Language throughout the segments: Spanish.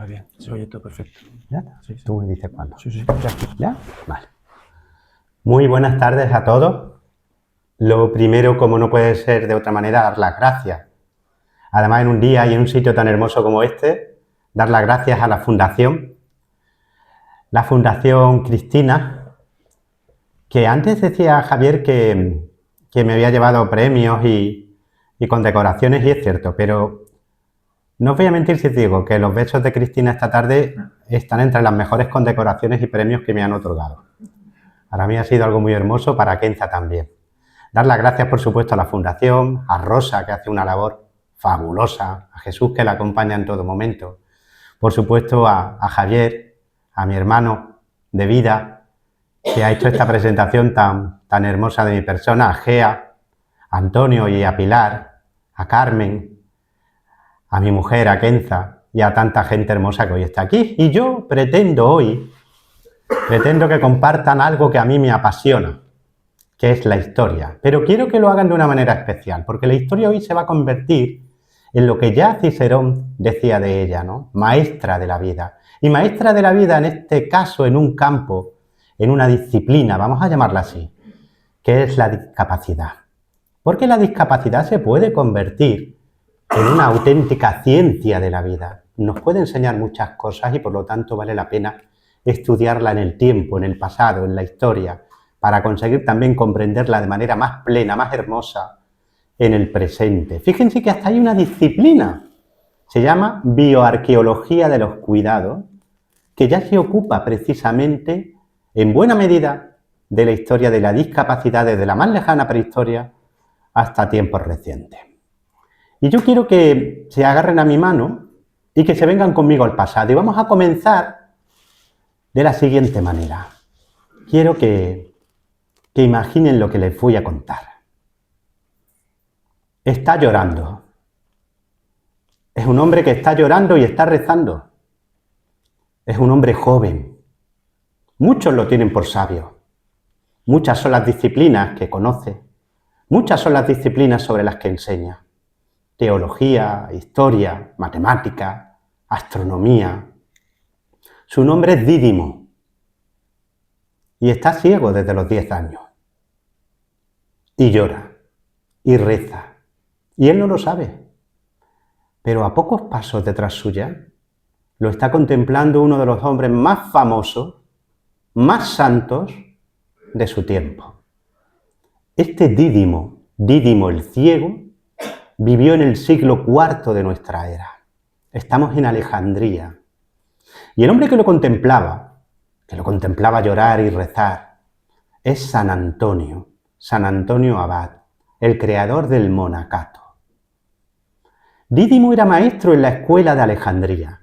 Va bien, se oye todo perfecto. ¿Ya? Sí, sí. Tú me dices cuándo. Sí, sí, ya. ¿Ya? Vale. Muy buenas tardes a todos. Lo primero, como no puede ser de otra manera, dar las gracias. Además, en un día y en un sitio tan hermoso como este, dar las gracias a la Fundación Cristina, que antes decía Javier que me había llevado premios y condecoraciones, y es cierto, pero no os voy a mentir si os digo que los besos de Cristina esta tarde están entre las mejores condecoraciones y premios que me han otorgado. Para mí ha sido algo muy hermoso, para Kenza también. Dar las gracias, por supuesto, a la Fundación, a Rosa, que hace una labor fabulosa, a Jesús, que la acompaña en todo momento, por supuesto a Javier, a mi hermano de vida, que ha hecho esta presentación tan hermosa de mi persona, a Gea, a Antonio y a Pilar, a Carmen, a mi mujer, a Kenza, y a tanta gente hermosa que hoy está aquí. Y yo pretendo que compartan algo que a mí me apasiona, que es la historia. Pero quiero que lo hagan de una manera especial, porque la historia hoy se va a convertir en lo que ya Cicerón decía de ella, ¿no? Maestra de la vida. Y maestra de la vida, en este caso, en un campo, en una disciplina, vamos a llamarla así, que es la discapacidad. Porque la discapacidad se puede convertir en una auténtica ciencia de la vida. Nos puede enseñar muchas cosas y por lo tanto vale la pena estudiarla en el tiempo, en el pasado, en la historia, para conseguir también comprenderla de manera más plena, más hermosa en el presente. Fíjense que hasta hay una disciplina, se llama bioarqueología de los cuidados, que ya se ocupa precisamente, en buena medida, de la historia de la discapacidad desde la más lejana prehistoria hasta tiempos recientes. Y yo quiero que se agarren a mi mano y que se vengan conmigo al pasado. Y vamos a comenzar de la siguiente manera. Quiero que imaginen lo que les voy a contar. Está llorando. Es un hombre que está llorando y está rezando. Es un hombre joven. Muchos lo tienen por sabio. Muchas son las disciplinas que conoce. Muchas son las disciplinas sobre las que enseña. Teología, historia, matemática, astronomía. Su nombre es Dídimo y está ciego desde los 10 años. Y llora, y reza, y él no lo sabe. Pero a pocos pasos detrás suya lo está contemplando uno de los hombres más famosos, más santos de su tiempo. Este Dídimo el ciego, vivió en el siglo IV de nuestra era. Estamos en Alejandría. Y el hombre que lo contemplaba llorar y rezar, es San Antonio Abad, el creador del monacato. Dídimo era maestro en la escuela de Alejandría,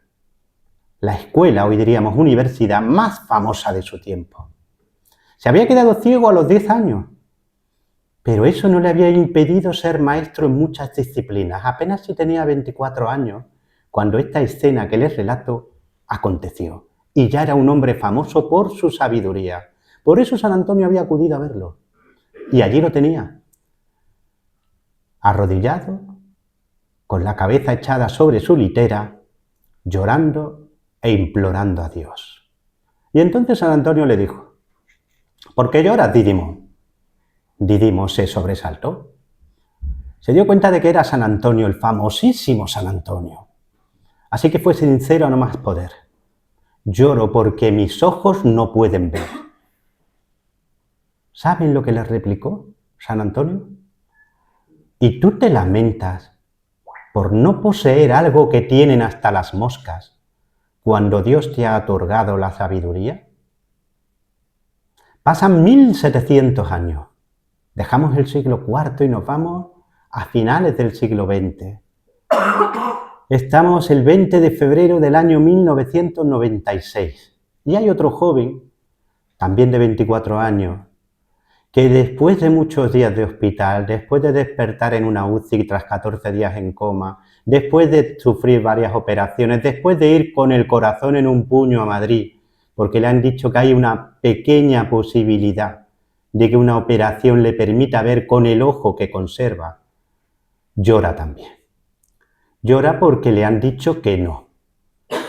la escuela, hoy diríamos universidad, más famosa de su tiempo. Se había quedado ciego a los 10 años, pero eso no le había impedido ser maestro en muchas disciplinas. Apenas si tenía 24 años cuando esta escena que les relato aconteció. Y ya era un hombre famoso por su sabiduría. Por eso San Antonio había acudido a verlo. Y allí lo tenía, arrodillado, con la cabeza echada sobre su litera, llorando e implorando a Dios. Y entonces San Antonio le dijo: ¿por qué lloras, Dídimo? Dídimo se sobresaltó. Se dio cuenta de que era San Antonio, el famosísimo San Antonio. Así que fue sincero a no más poder. Lloro porque mis ojos no pueden ver. ¿Saben lo que le replicó San Antonio? ¿Y tú te lamentas por no poseer algo que tienen hasta las moscas cuando Dios te ha otorgado la sabiduría? Pasan 1700 años. Dejamos el siglo IV y nos vamos a finales del siglo XX. Estamos el 20 de febrero del año 1996. Y hay otro joven, también de 24 años, que después de muchos días de hospital, después de despertar en una UCI tras 14 días en coma, después de sufrir varias operaciones, después de ir con el corazón en un puño a Madrid, porque le han dicho que hay una pequeña posibilidad de que una operación le permita ver con el ojo que conserva, llora también. Llora porque le han dicho que no,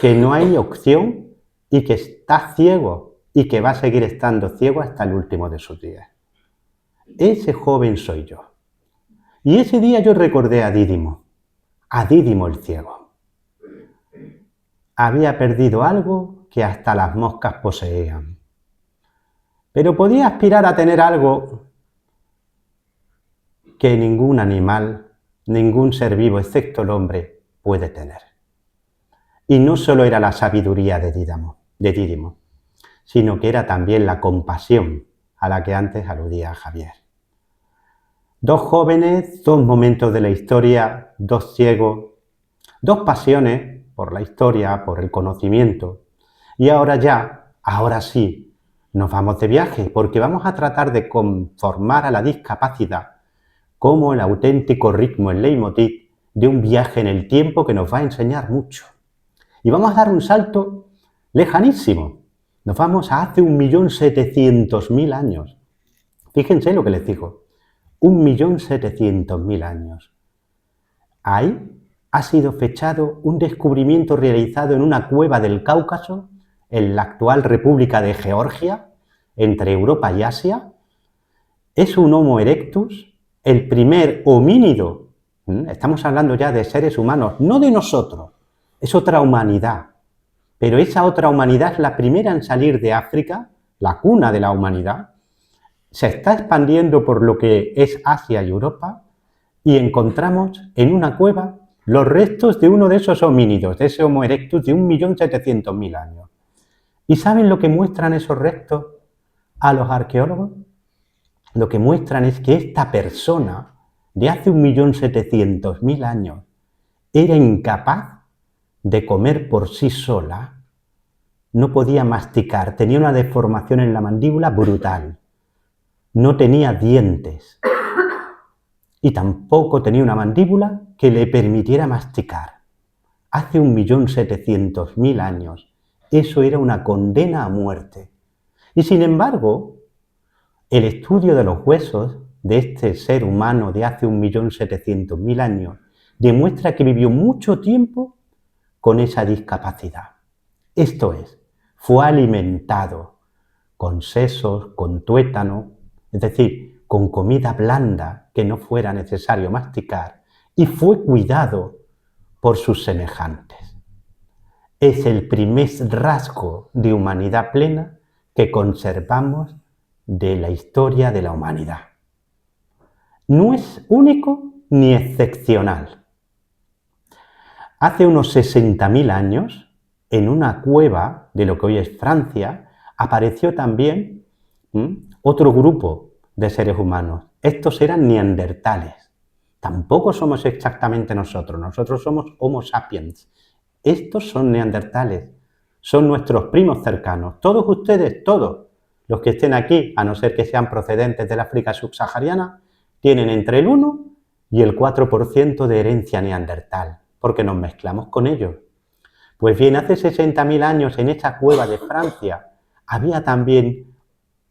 que no hay opción y que está ciego y que va a seguir estando ciego hasta el último de sus días. Ese joven soy yo. Y ese día yo recordé a Dídimo el ciego. Había perdido algo que hasta las moscas poseían. Pero podía aspirar a tener algo que ningún animal, ningún ser vivo, excepto el hombre, puede tener. Y no solo era la sabiduría de Dídimo, sino que era también la compasión a la que antes aludía Javier. Dos jóvenes, dos momentos de la historia, dos ciegos, dos pasiones por la historia, por el conocimiento. Y ahora sí, nos vamos de viaje porque vamos a tratar de conformar a la discapacidad como el auténtico ritmo, el leitmotiv de un viaje en el tiempo que nos va a enseñar mucho. Y vamos a dar un salto lejanísimo. Nos vamos a hace 1.700.000 años. Fíjense lo que les digo. 1.700.000 años. Ahí ha sido fechado un descubrimiento realizado en una cueva del Cáucaso, en la actual República de Georgia, entre Europa y Asia. Es un Homo erectus, el primer homínido. Estamos hablando ya de seres humanos, no de nosotros. Es otra humanidad. Pero esa otra humanidad es la primera en salir de África, la cuna de la humanidad. Se está expandiendo por lo que es Asia y Europa y encontramos en una cueva los restos de uno de esos homínidos, de ese Homo erectus de 1.700.000 años. ¿Y saben lo que muestran esos restos a los arqueólogos? Lo que muestran es que esta persona de hace 1.700.000 años era incapaz de comer por sí sola, no podía masticar, tenía una deformación en la mandíbula brutal, no tenía dientes y tampoco tenía una mandíbula que le permitiera masticar. Hace 1.700.000 años eso era una condena a muerte. Y sin embargo, el estudio de los huesos de este ser humano de hace 1.700.000 años demuestra que vivió mucho tiempo con esa discapacidad. Esto es, fue alimentado con sesos, con tuétano, es decir, con comida blanda que no fuera necesario masticar, y fue cuidado por sus semejantes. Es el primer rasgo de humanidad plena que conservamos de la historia de la humanidad. No es único ni excepcional. Hace unos 60.000 años, en una cueva de lo que hoy es Francia, apareció también otro grupo de seres humanos. Estos eran neandertales. Tampoco somos exactamente nosotros somos Homo sapiens. Estos son neandertales, son nuestros primos cercanos. Todos ustedes, todos los que estén aquí, a no ser que sean procedentes del África subsahariana, tienen entre el 1 y el 4% de herencia neandertal, porque nos mezclamos con ellos. Pues bien, hace 60.000 años en esta cueva de Francia había también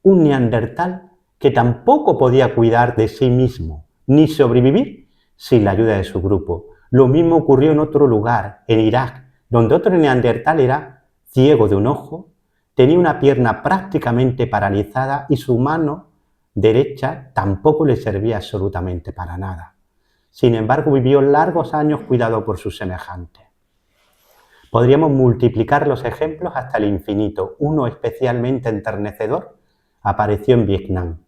un neandertal que tampoco podía cuidar de sí mismo, ni sobrevivir sin la ayuda de su grupo. Lo mismo ocurrió en otro lugar, en Irak, donde otro neandertal era ciego de un ojo, tenía una pierna prácticamente paralizada y su mano derecha tampoco le servía absolutamente para nada. Sin embargo, vivió largos años cuidado por sus semejantes. Podríamos multiplicar los ejemplos hasta el infinito. Uno especialmente enternecedor apareció en Vietnam,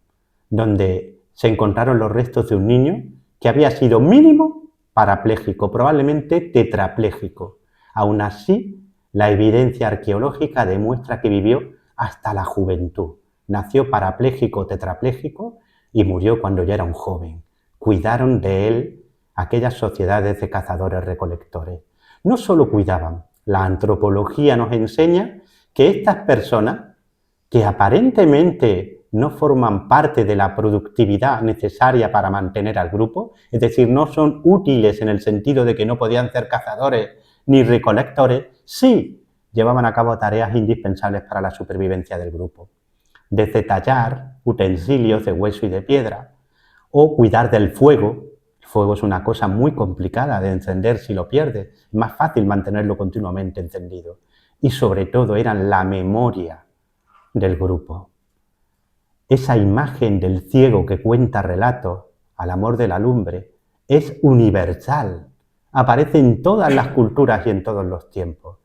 donde se encontraron los restos de un niño que había sido mínimo parapléjico, probablemente tetrapléjico. Aún así, la evidencia arqueológica demuestra que vivió hasta la juventud. Nació parapléjico o tetrapléjico y murió cuando ya era un joven. Cuidaron de él aquellas sociedades de cazadores-recolectores. No solo cuidaban, la antropología nos enseña que estas personas, que aparentemente no forman parte de la productividad necesaria para mantener al grupo, es decir, no son útiles en el sentido de que no podían ser cazadores ni recolectores, sí llevaban a cabo tareas indispensables para la supervivencia del grupo. Desde tallar utensilios de hueso y de piedra, o cuidar del fuego. El fuego es una cosa muy complicada de encender si lo pierdes. Es más fácil mantenerlo continuamente encendido. Y sobre todo eran la memoria del grupo. Esa imagen del ciego que cuenta relatos al amor de la lumbre es universal. Aparece en todas las culturas y en todos los tiempos.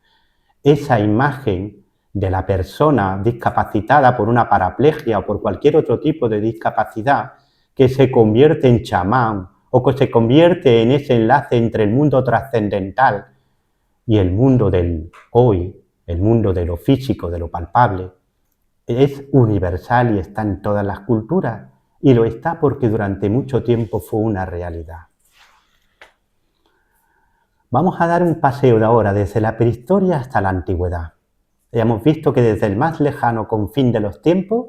Esa imagen de la persona discapacitada por una paraplegia o por cualquier otro tipo de discapacidad que se convierte en chamán o que se convierte en ese enlace entre el mundo trascendental y el mundo del hoy, el mundo de lo físico, de lo palpable, es universal y está en todas las culturas, y lo está porque durante mucho tiempo fue una realidad. Vamos a dar un paseo de ahora desde la prehistoria hasta la antigüedad. Ya hemos visto que desde el más lejano confín de los tiempos,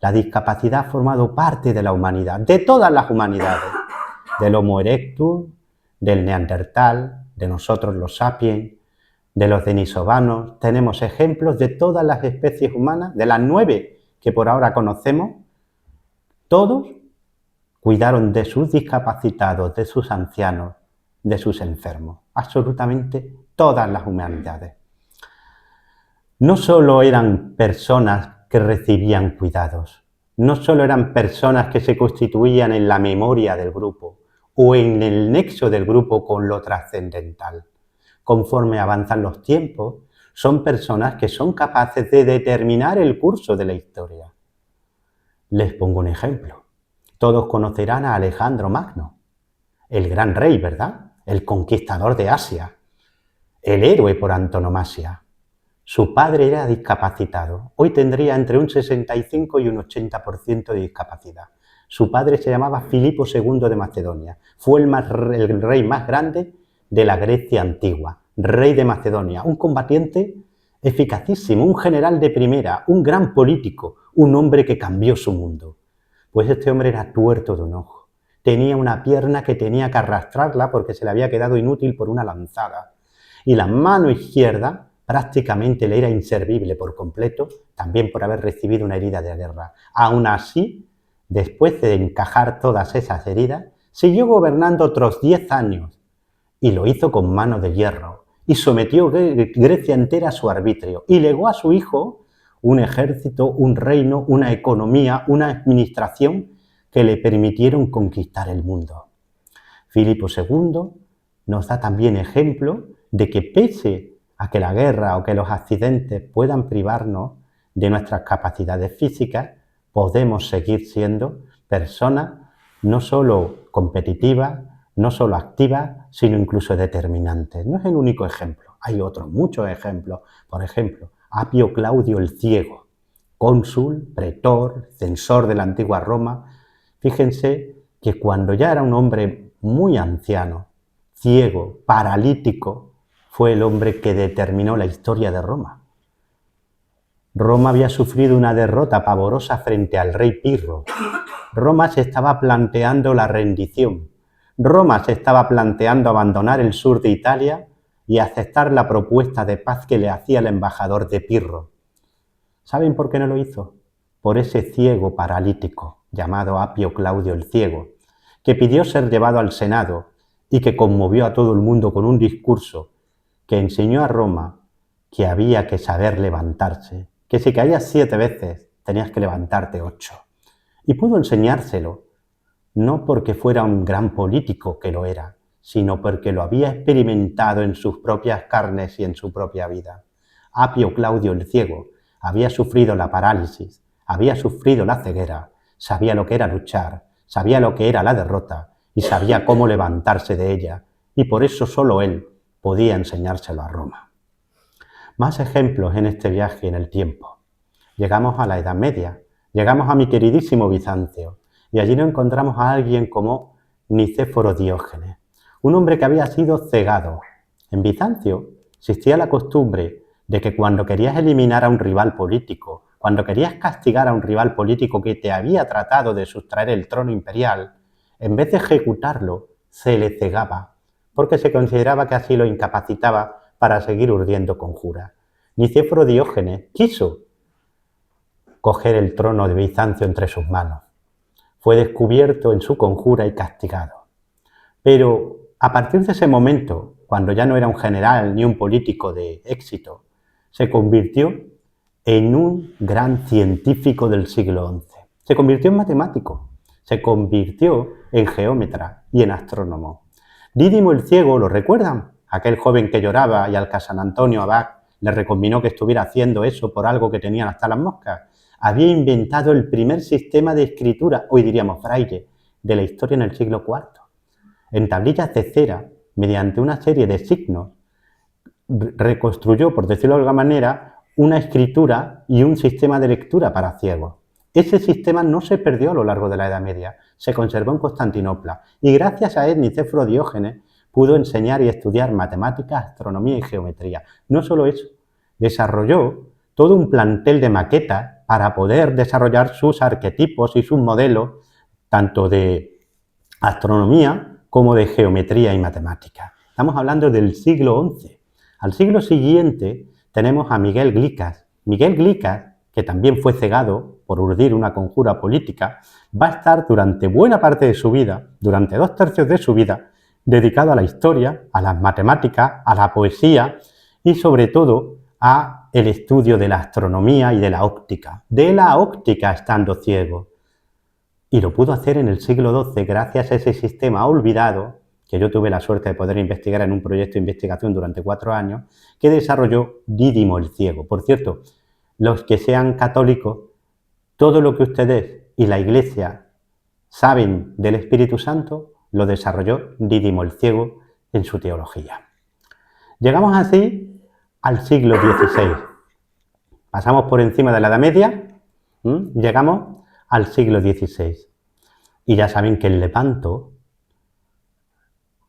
la discapacidad ha formado parte de la humanidad, de todas las humanidades, del Homo erectus, del Neandertal, de nosotros los sapiens, de los denisovanos. Tenemos ejemplos de todas las especies humanas, de las 9 que por ahora conocemos. Todos cuidaron de sus discapacitados, de sus ancianos, de sus enfermos. Absolutamente todas las humanidades. No solo eran personas que recibían cuidados, no solo eran personas que se constituían en la memoria del grupo o en el nexo del grupo con lo trascendental. Conforme avanzan los tiempos, son personas que son capaces de determinar el curso de la historia. Les pongo un ejemplo. Todos conocerán a Alejandro Magno, el gran rey, ¿verdad? El conquistador de Asia, el héroe por antonomasia. Su padre era discapacitado. Hoy tendría entre un 65 y un 80% de discapacidad. Su padre se llamaba Filipo II de Macedonia. Fue el rey más grande de la Grecia antigua, rey de Macedonia, un combatiente eficacísimo, un general de primera, un gran político, un hombre que cambió su mundo. Pues este hombre era tuerto de un ojo. Tenía una pierna que tenía que arrastrarla porque se le había quedado inútil por una lanzada. Y la mano izquierda prácticamente le era inservible por completo, también por haber recibido una herida de guerra. Aún así, después de encajar todas esas heridas, siguió gobernando otros 10 años y lo hizo con mano de hierro y sometió Grecia entera a su arbitrio y legó a su hijo un ejército, un reino, una economía, una administración que le permitieron conquistar el mundo. Filipo II nos da también ejemplo de que pese a que la guerra o que los accidentes puedan privarnos de nuestras capacidades físicas, podemos seguir siendo personas no solo competitivas, no solo activas, sino incluso determinantes. No es el único ejemplo, hay otros muchos ejemplos. Por ejemplo, Apio Claudio el Ciego, cónsul, pretor, censor de la antigua Roma. Fíjense que cuando ya era un hombre muy anciano, ciego, paralítico, fue el hombre que determinó la historia de Roma. Roma había sufrido una derrota pavorosa frente al rey Pirro. Roma se estaba planteando la rendición. Roma se estaba planteando abandonar el sur de Italia y aceptar la propuesta de paz que le hacía el embajador de Pirro. ¿Saben por qué no lo hizo? Por ese ciego paralítico, llamado Apio Claudio el Ciego, que pidió ser llevado al Senado y que conmovió a todo el mundo con un discurso que enseñó a Roma que había que saber levantarse, que si caías 7 veces tenías que levantarte 8. Y pudo enseñárselo, no porque fuera un gran político, que lo era, sino porque lo había experimentado en sus propias carnes y en su propia vida. Apio Claudio el Ciego había sufrido la parálisis, había sufrido la ceguera, sabía lo que era luchar, sabía lo que era la derrota y sabía cómo levantarse de ella, y por eso solo él podía enseñárselo a Roma. Más ejemplos en este viaje en el tiempo. Llegamos a la Edad Media, llegamos a mi queridísimo Bizancio, y allí nos encontramos a alguien como Nicéforo Diógenes, un hombre que había sido cegado. En Bizancio existía la costumbre de que cuando querías eliminar a un rival político, cuando querías castigar a un rival político que te había tratado de sustraer el trono imperial, en vez de ejecutarlo, se le cegaba, porque se consideraba que así lo incapacitaba para seguir urdiendo conjuras. Nicéforo Diógenes quiso coger el trono de Bizancio entre sus manos. Fue descubierto en su conjura y castigado. Pero a partir de ese momento, cuando ya no era un general ni un político de éxito, se convirtió en un gran científico del siglo XI. Se convirtió en matemático, se convirtió en geómetra y en astrónomo. Dídimo el Ciego, ¿lo recuerdan? Aquel joven que lloraba y al que San Antonio Abad le recomendó que estuviera haciendo eso por algo que tenían hasta las moscas. Había inventado el primer sistema de escritura, hoy diríamos braille, de la historia en el siglo IV. En tablillas de cera, mediante una serie de signos, reconstruyó, por decirlo de alguna manera, una escritura y un sistema de lectura para ciegos. Ese sistema no se perdió a lo largo de la Edad Media, se conservó en Constantinopla y gracias a él Nicéforo Diógenes pudo enseñar y estudiar matemáticas, astronomía y geometría. No solo eso, desarrolló todo un plantel de maquetas para poder desarrollar sus arquetipos y sus modelos, tanto de astronomía como de geometría y matemáticas. Estamos hablando del siglo XI. Al siglo siguiente tenemos a Miguel Glicas. Miguel Glicas, que también fue cegado por urdir una conjura política, va a estar durante buena parte de su vida, durante 2/3 de su vida, dedicado a la historia, a las matemáticas, a la poesía y sobre todo a el estudio de la astronomía y de la óptica. De la óptica estando ciego. Y lo pudo hacer en el siglo XII gracias a ese sistema olvidado que yo tuve la suerte de poder investigar en un proyecto de investigación durante 4 años, que desarrolló Dídimo el Ciego. Por cierto, los que sean católicos, todo lo que ustedes y la Iglesia saben del Espíritu Santo, lo desarrolló Dídimo el Ciego en su teología. Llegamos así al siglo XVI. Pasamos por encima de la Edad Media, llegamos al siglo XVI. Y ya saben que en Lepanto,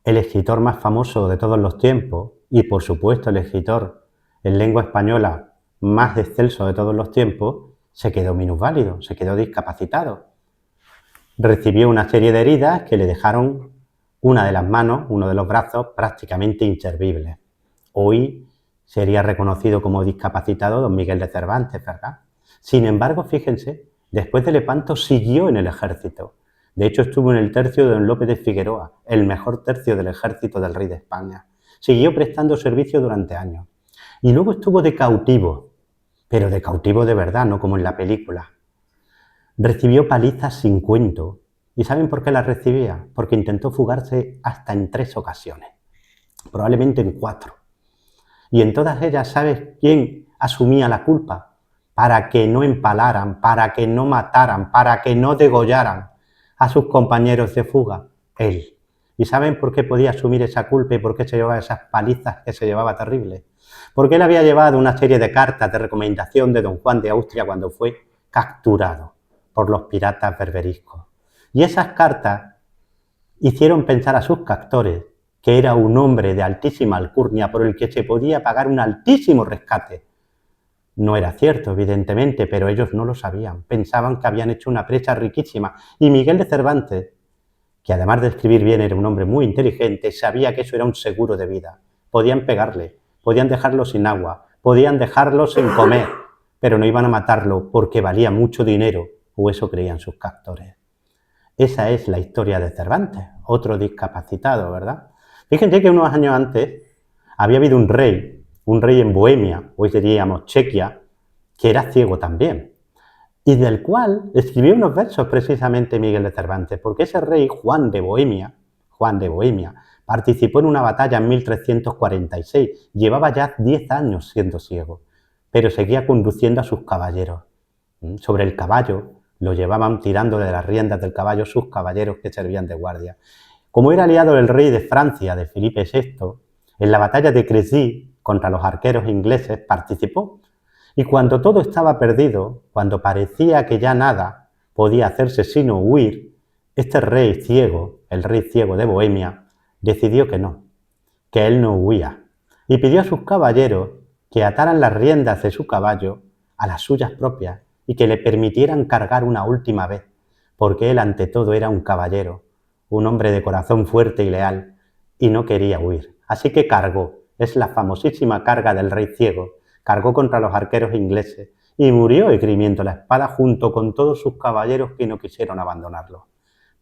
el escritor más famoso de todos los tiempos, y por supuesto el escritor en lengua española más excelso de todos los tiempos, se quedó minusválido, se quedó discapacitado. Recibió una serie de heridas que le dejaron una de las manos, uno de los brazos, prácticamente inservibles. Hoy sería reconocido como discapacitado don Miguel de Cervantes, ¿verdad? Sin embargo, fíjense, después de Lepanto siguió en el ejército. De hecho, estuvo en el tercio de don Lope de Figueroa, el mejor tercio del ejército del rey de España. Siguió prestando servicio durante años. Y luego estuvo de cautivo, pero de cautivo de verdad, no como en la película. Recibió palizas sin cuento. ¿Y saben por qué las recibía? Porque intentó fugarse hasta en 3 ocasiones, probablemente en 4. Y en todas ellas, ¿sabes quién asumía la culpa? Para que no empalaran, para que no mataran, para que no degollaran a sus compañeros de fuga, él. ¿Y saben por qué podía asumir esa culpa y por qué se llevaba esas palizas que se llevaba terribles? Porque él había llevado una serie de cartas de recomendación de don Juan de Austria cuando fue capturado por los piratas berberiscos. Y esas cartas hicieron pensar a sus captores que era un hombre de altísima alcurnia por el que se podía pagar un altísimo rescate. No era cierto, evidentemente, pero ellos no lo sabían. Pensaban que habían hecho una presa riquísima. Y Miguel de Cervantes, que además de escribir bien era un hombre muy inteligente, sabía que eso era un seguro de vida. Podían pegarle, podían dejarlo sin agua, podían dejarlo sin comer, pero no iban a matarlo porque valía mucho dinero, o eso creían sus captores. Esa es la historia de Cervantes, otro discapacitado, ¿verdad? Fíjense que unos años antes había habido un rey en Bohemia, hoy diríamos Chequia, que era ciego también, y del cual escribió unos versos precisamente Miguel de Cervantes, porque ese rey, Juan de Bohemia, participó en una batalla en 1346, llevaba ya 10 años siendo ciego, pero seguía conduciendo a sus caballeros. Sobre el caballo lo llevaban tirando de las riendas del caballo sus caballeros que servían de guardia. Como era aliado del rey de Francia, de Felipe VI, en la batalla de Crécy contra los arqueros ingleses participó. Y cuando todo estaba perdido, cuando parecía que ya nada podía hacerse sino huir, este rey ciego, el rey ciego de Bohemia, decidió que no, que él no huía, y pidió a sus caballeros que ataran las riendas de su caballo a las suyas propias y que le permitieran cargar una última vez, porque él ante todo era un caballero, un hombre de corazón fuerte y leal, y no quería huir. Así que cargó, es la famosísima carga del rey ciego, cargó contra los arqueros ingleses y murió esgrimiendo la espada junto con todos sus caballeros que no quisieron abandonarlo.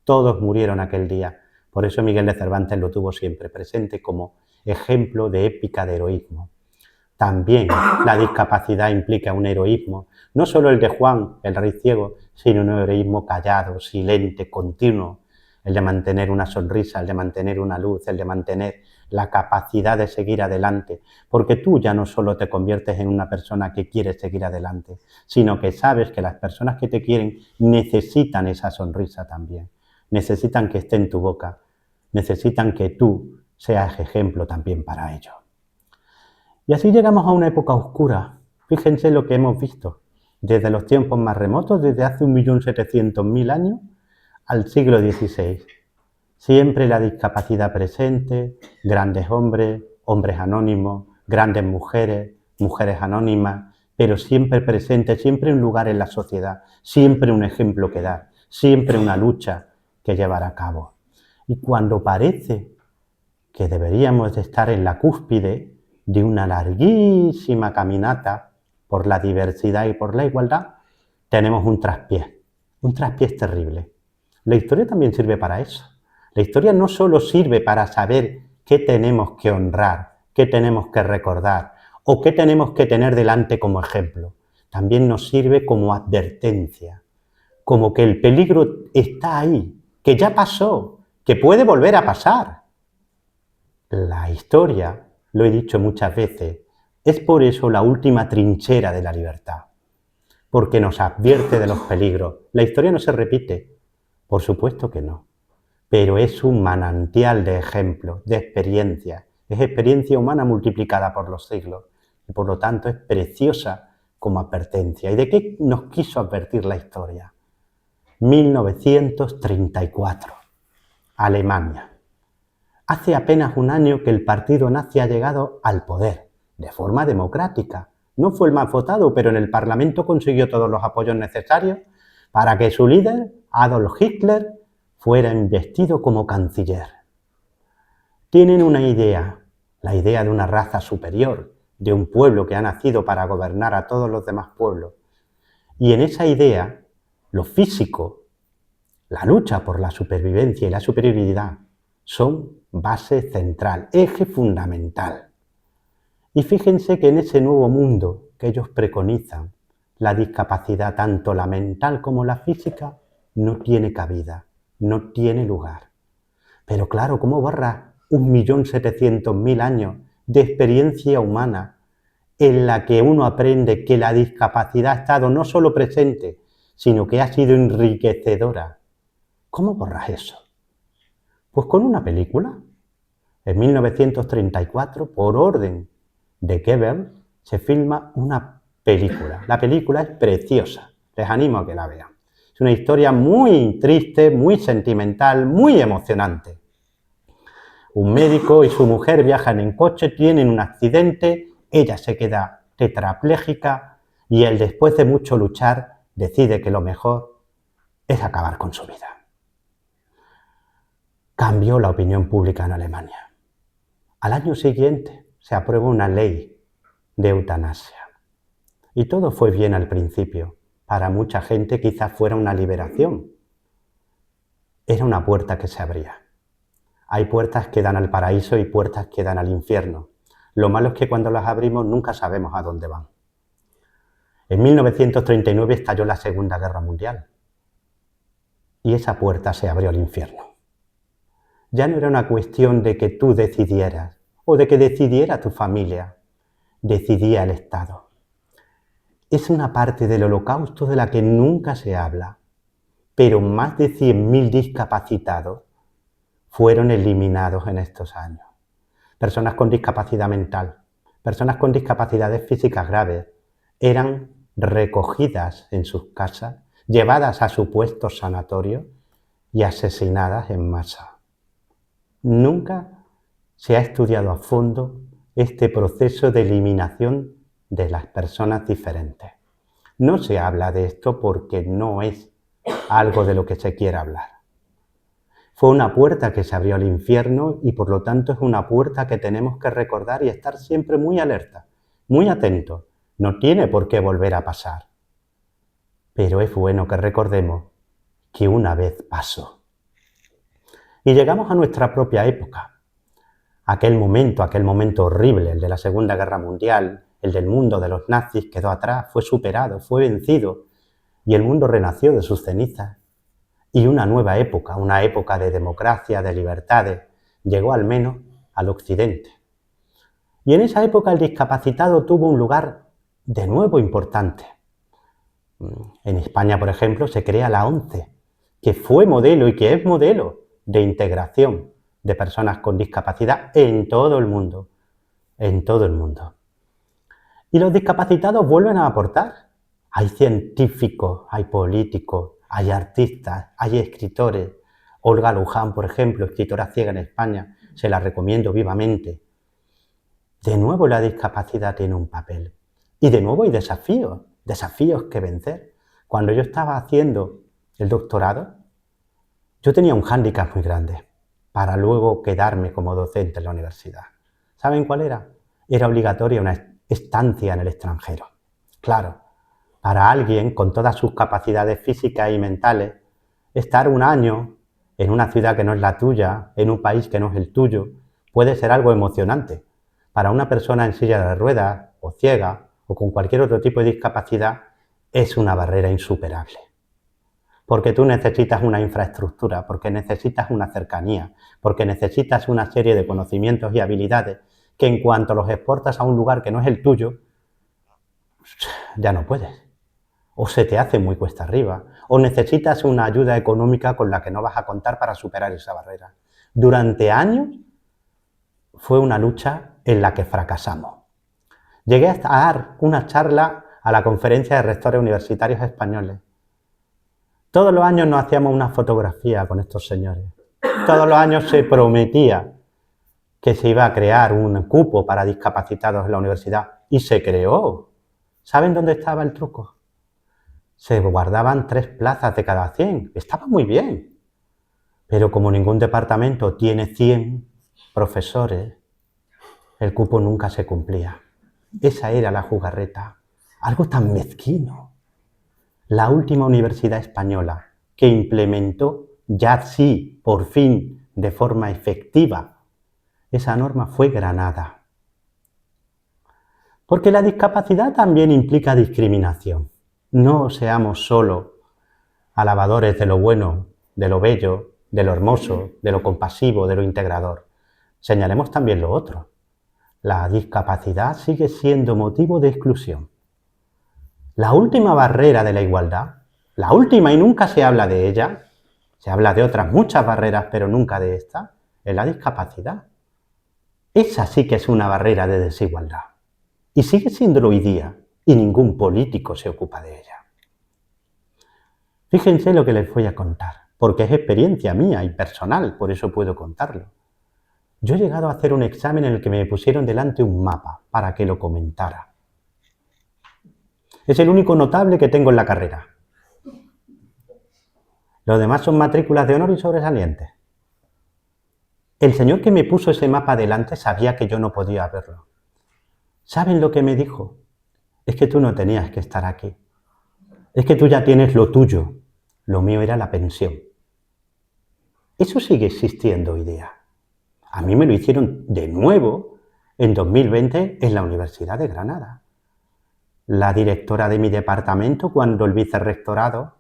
Todos murieron aquel día, Por eso Miguel de Cervantes lo tuvo siempre presente como ejemplo de épica de heroísmo. También la discapacidad implica un heroísmo, no solo el de Juan, el rey ciego, sino un heroísmo callado, silente, continuo, el de mantener una sonrisa, el de mantener una luz, el de mantener la capacidad de seguir adelante, porque tú ya no solo te conviertes en una persona que quiere seguir adelante, sino que sabes que las personas que te quieren necesitan esa sonrisa también, necesitan que esté en tu boca, necesitan que tú seas ejemplo también para ellos. Y así llegamos a una época oscura. Fíjense lo que hemos visto, desde los tiempos más remotos, desde hace 1.700.000 años, al siglo XVI. Siempre la discapacidad presente, grandes hombres, hombres anónimos, grandes mujeres, mujeres anónimas, pero siempre presente, siempre un lugar en la sociedad, siempre un ejemplo que dar, siempre una lucha que llevar a cabo. Y cuando parece que deberíamos de estar en la cúspide de una larguísima caminata por la diversidad y por la igualdad, tenemos un traspiés terrible. La historia también sirve para eso. La historia no solo sirve para saber qué tenemos que honrar, qué tenemos que recordar o qué tenemos que tener delante como ejemplo. También nos sirve como advertencia, como que el peligro está ahí, que ya pasó, que puede volver a pasar. La historia, lo he dicho muchas veces, es por eso la última trinchera de la libertad, porque nos advierte de los peligros. La historia no se repite, por supuesto que no, pero es un manantial de ejemplos, de experiencias. Es experiencia humana multiplicada por los siglos y por lo tanto es preciosa como advertencia. ¿Y de qué nos quiso advertir la historia? 1934, Alemania. Hace apenas un año que el partido nazi ha llegado al poder, de forma democrática. No fue el más votado, pero en el Parlamento consiguió todos los apoyos necesarios para que su líder, Adolf Hitler, fuera investido como canciller. Tienen una idea, la idea de una raza superior, de un pueblo que ha nacido para gobernar a todos los demás pueblos. Y en esa idea, lo físico, la lucha por la supervivencia y la superioridad, son base central, eje fundamental. Y fíjense que en ese nuevo mundo que ellos preconizan, la discapacidad, tanto la mental como la física, no tiene cabida, no tiene lugar. Pero claro, ¿cómo borra 1.700.000 años de experiencia humana en la que uno aprende que la discapacidad ha estado no solo presente, sino que ha sido enriquecedora? ¿Cómo borras eso? Pues con una película. En 1934, por orden de Goebbels, se filma una película. La película es preciosa, les animo a que la vean. Es una historia muy triste, muy sentimental, muy emocionante. Un médico y su mujer viajan en coche, tienen un accidente, ella se queda tetrapléjica y él, después de mucho luchar, decide que lo mejor es acabar con su vida. Cambió la opinión pública en Alemania. Al año siguiente se aprueba una ley de eutanasia. Y todo fue bien al principio. Para mucha gente quizás fuera una liberación. Era una puerta que se abría. Hay puertas que dan al paraíso y puertas que dan al infierno. Lo malo es que cuando las abrimos nunca sabemos a dónde van. En 1939 estalló la Segunda Guerra Mundial. Y esa puerta se abrió al infierno. Ya no era una cuestión de que tú decidieras o de que decidiera tu familia. Decidía el Estado. Es una parte del Holocausto de la que nunca se habla, pero más de 100.000 discapacitados fueron eliminados en estos años. Personas con discapacidad mental, personas con discapacidades físicas graves, eran recogidas en sus casas, llevadas a supuestos sanatorios y asesinadas en masa. Nunca se ha estudiado a fondo este proceso de eliminación de las personas diferentes. No se habla de esto porque no es algo de lo que se quiera hablar. Fue una puerta que se abrió al infierno y por lo tanto es una puerta que tenemos que recordar y estar siempre muy alerta, muy atentos. No tiene por qué volver a pasar. Pero es bueno que recordemos que una vez pasó. Y llegamos a nuestra propia época. Aquel momento horrible, el de la Segunda Guerra Mundial, el del mundo de los nazis, quedó atrás, fue superado, fue vencido, y el mundo renació de sus cenizas. Y una nueva época, una época de democracia, de libertades, llegó al menos al occidente. Y en esa época el discapacitado tuvo un lugar de nuevo importante. En España, por ejemplo, se crea la ONCE, que fue modelo y que es modelo de integración de personas con discapacidad en todo el mundo, en todo el mundo. Y los discapacitados vuelven a aportar. Hay científicos, hay políticos, hay artistas, hay escritores. Olga Luján, por ejemplo, escritora ciega en España, se la recomiendo vivamente. De nuevo la discapacidad tiene un papel. Y de nuevo hay desafíos que vencer. Cuando yo estaba haciendo el doctorado, yo tenía un hándicap muy grande para luego quedarme como docente en la universidad. ¿Saben cuál era? Era obligatoria una estancia en el extranjero. Claro, para alguien con todas sus capacidades físicas y mentales, estar un año en una ciudad que no es la tuya, en un país que no es el tuyo, puede ser algo emocionante. Para una persona en silla de ruedas o ciega o con cualquier otro tipo de discapacidad, es una barrera insuperable. Porque tú necesitas una infraestructura, porque necesitas una cercanía, porque necesitas una serie de conocimientos y habilidades que en cuanto los exportas a un lugar que no es el tuyo, ya no puedes. O se te hace muy cuesta arriba, o necesitas una ayuda económica con la que no vas a contar para superar esa barrera. Durante años fue una lucha en la que fracasamos. Llegué a dar una charla a la Conferencia de Rectores Universitarios Españoles. Todos los años nos hacíamos una fotografía con estos señores. Todos los años se prometía que se iba a crear un cupo para discapacitados en la universidad. Y se creó. ¿Saben dónde estaba el truco? Se guardaban 3 plazas de cada 100. Estaba muy bien. Pero como ningún departamento tiene 100 profesores, el cupo nunca se cumplía. Esa era la jugarreta. Algo tan mezquino. La última universidad española que implementó ya sí, por fin, de forma efectiva, esa norma fue Granada. Porque la discapacidad también implica discriminación. No seamos solo alabadores de lo bueno, de lo bello, de lo hermoso, de lo compasivo, de lo integrador. Señalemos también lo otro. La discapacidad sigue siendo motivo de exclusión. La última barrera de la igualdad, la última y nunca se habla de ella, se habla de otras muchas barreras, pero nunca de esta, es la discapacidad. Esa sí que es una barrera de desigualdad. Y sigue siéndolo hoy día, y ningún político se ocupa de ella. Fíjense lo que les voy a contar, porque es experiencia mía y personal, por eso puedo contarlo. Yo he llegado a hacer un examen en el que me pusieron delante un mapa para que lo comentara. Es el único notable que tengo en la carrera. Los demás son matrículas de honor y sobresalientes. El señor que me puso ese mapa delante sabía que yo no podía verlo. ¿Saben lo que me dijo? Es que tú no tenías que estar aquí. Es que tú ya tienes lo tuyo. Lo mío era la pensión. Eso sigue existiendo hoy día. A mí me lo hicieron de nuevo en 2020 en la Universidad de Granada. La directora de mi departamento, cuando el vicerrectorado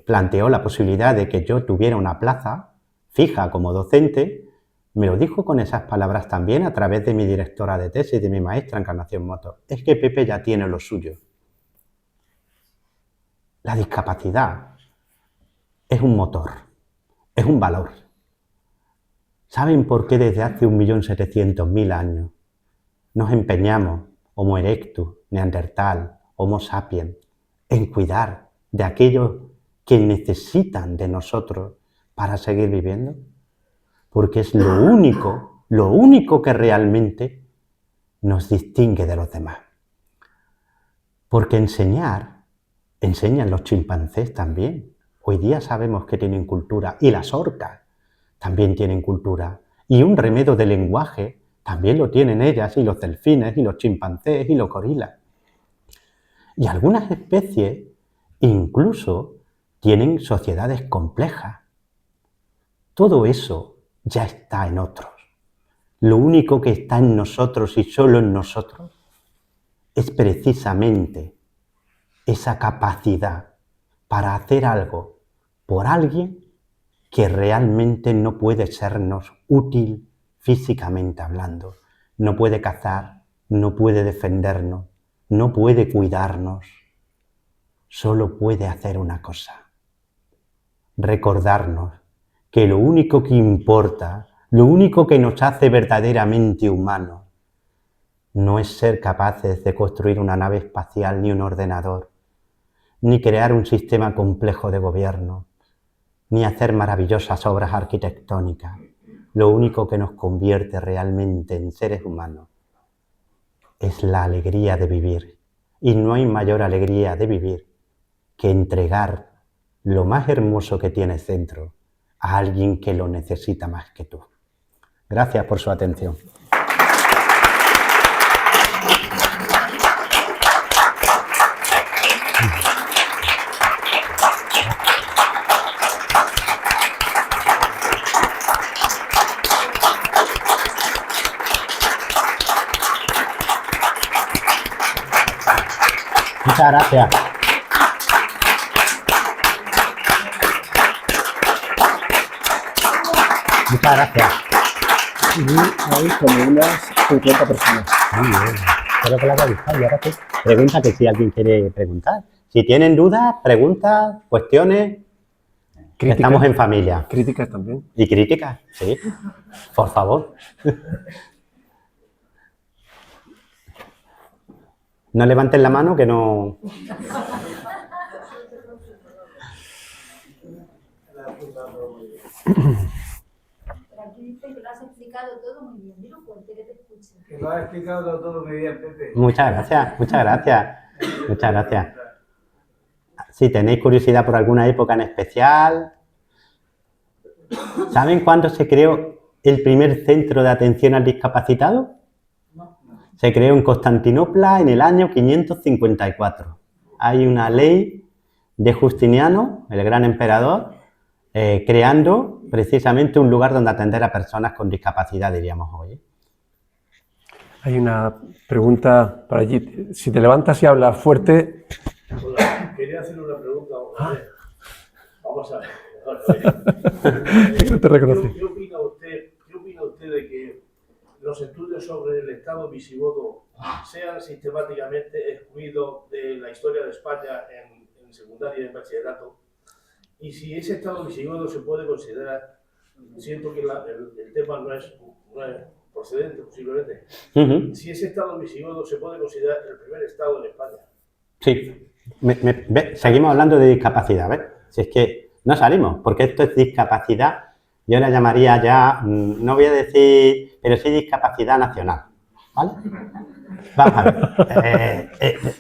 planteó la posibilidad de que yo tuviera una plaza fija como docente, me lo dijo con esas palabras también a través de mi directora de tesis, de mi maestra Encarnación Moto. Es que Pepe ya tiene lo suyo. La discapacidad es un motor, es un valor. ¿Saben por qué desde hace 1.700.000 años nos empeñamos, Homo erectus, Neandertal, Homo sapiens, en cuidar de aquellos que necesitan de nosotros para seguir viviendo? Porque es lo único que realmente nos distingue de los demás. Porque enseñan los chimpancés también. Hoy día sabemos que tienen cultura y las orcas también tienen cultura. Y un remedio de lenguaje también lo tienen ellas y los delfines y los chimpancés y los gorilas. Y algunas especies incluso tienen sociedades complejas. Todo eso ya está en otros. Lo único que está en nosotros y solo en nosotros es precisamente esa capacidad para hacer algo por alguien que realmente no puede sernos útil físicamente hablando. No puede cazar, no puede defendernos, no puede cuidarnos. Solo puede hacer una cosa: recordarnos que lo único que importa, lo único que nos hace verdaderamente humanos, no es ser capaces de construir una nave espacial ni un ordenador, ni crear un sistema complejo de gobierno, ni hacer maravillosas obras arquitectónicas. Lo único que nos convierte realmente en seres humanos es la alegría de vivir. Y no hay mayor alegría de vivir que entregar lo más hermoso que tienes dentro a alguien que lo necesita más que tú. Gracias por su atención. Muchas gracias. Muchas gracias. Y hay como unas 50 personas. Muy bien. Espero que la haya gustado. Y ahora sí, pregúntate si alguien quiere preguntar. Si tienen dudas, preguntas, cuestiones, Críticas. estamos en familia. Críticas también. ¿Y críticas? Sí. Por favor. No levanten la mano que no... Aquí dice que lo has explicado todo muy bien. Dilo fuerte, que te escuchen. Que lo has explicado todo muy bien, Pepe. Muchas gracias, muchas gracias. Muchas gracias. Si tenéis curiosidad por alguna época en especial, ¿saben cuándo se creó el primer centro de atención al discapacitado? Se creó en Constantinopla en el año 554. Hay una ley de Justiniano, el gran emperador, creando precisamente un lugar donde atender a personas con discapacidad, diríamos hoy. Hay una pregunta para allí. Si te levantas y hablas fuerte... Hola, quería hacerle una pregunta. Vamos a ver. No te reconocí. ¿Qué opina usted de que los estudios sobre el Estado visigodo sean sistemáticamente excluidos de la historia de España en secundaria y en bachillerato? Y si ese Estado visigodo se puede considerar, siento que el tema no es procedente posiblemente, si ese Estado visigodo se puede considerar el primer Estado en España. Sí. Seguimos hablando de discapacidad, ¿ves? Si es que no salimos, porque esto es discapacidad, yo la llamaría ya, no voy a decir, pero sí discapacidad nacional, ¿vale? Vamos a ver.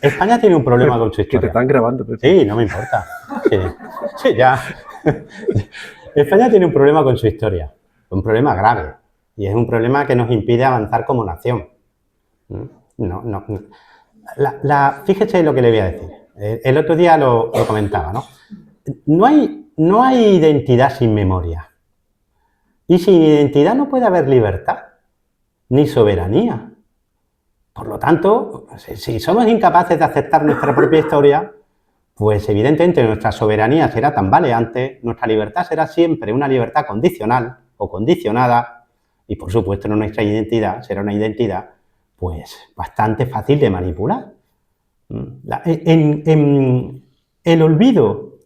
España tiene un problema con su Que te historia. están grabando, Pepe. Sí, no me importa. Sí, ya. España tiene un problema con su historia, un problema grave, y es un problema que nos impide avanzar como nación. No. Fíjese lo que le voy a decir. El otro día lo comentaba, ¿no? No hay identidad sin memoria. Y sin identidad no puede haber libertad, ni soberanía. Por lo tanto, si somos incapaces de aceptar nuestra propia historia, pues evidentemente nuestra soberanía será tambaleante, nuestra libertad será siempre una libertad condicional o condicionada, y por supuesto nuestra identidad será una identidad pues bastante fácil de manipular. El olvido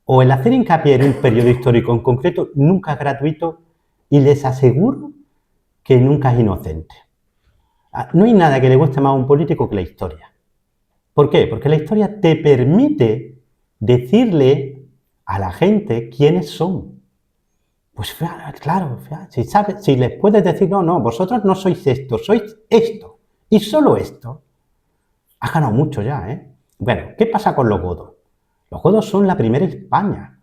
o el hacer hincapié en un periodo histórico en concreto nunca es gratuito y les aseguro que nunca es inocente. No hay nada que le guste más a un político que la historia. ¿Por qué? Porque la historia te permite decirle a la gente quiénes son. Pues claro, si les puedes decir, no, vosotros no sois esto, sois esto, y solo esto, has ganado mucho ya, ¿eh? Bueno, ¿qué pasa con los godos? Los godos son la primera España.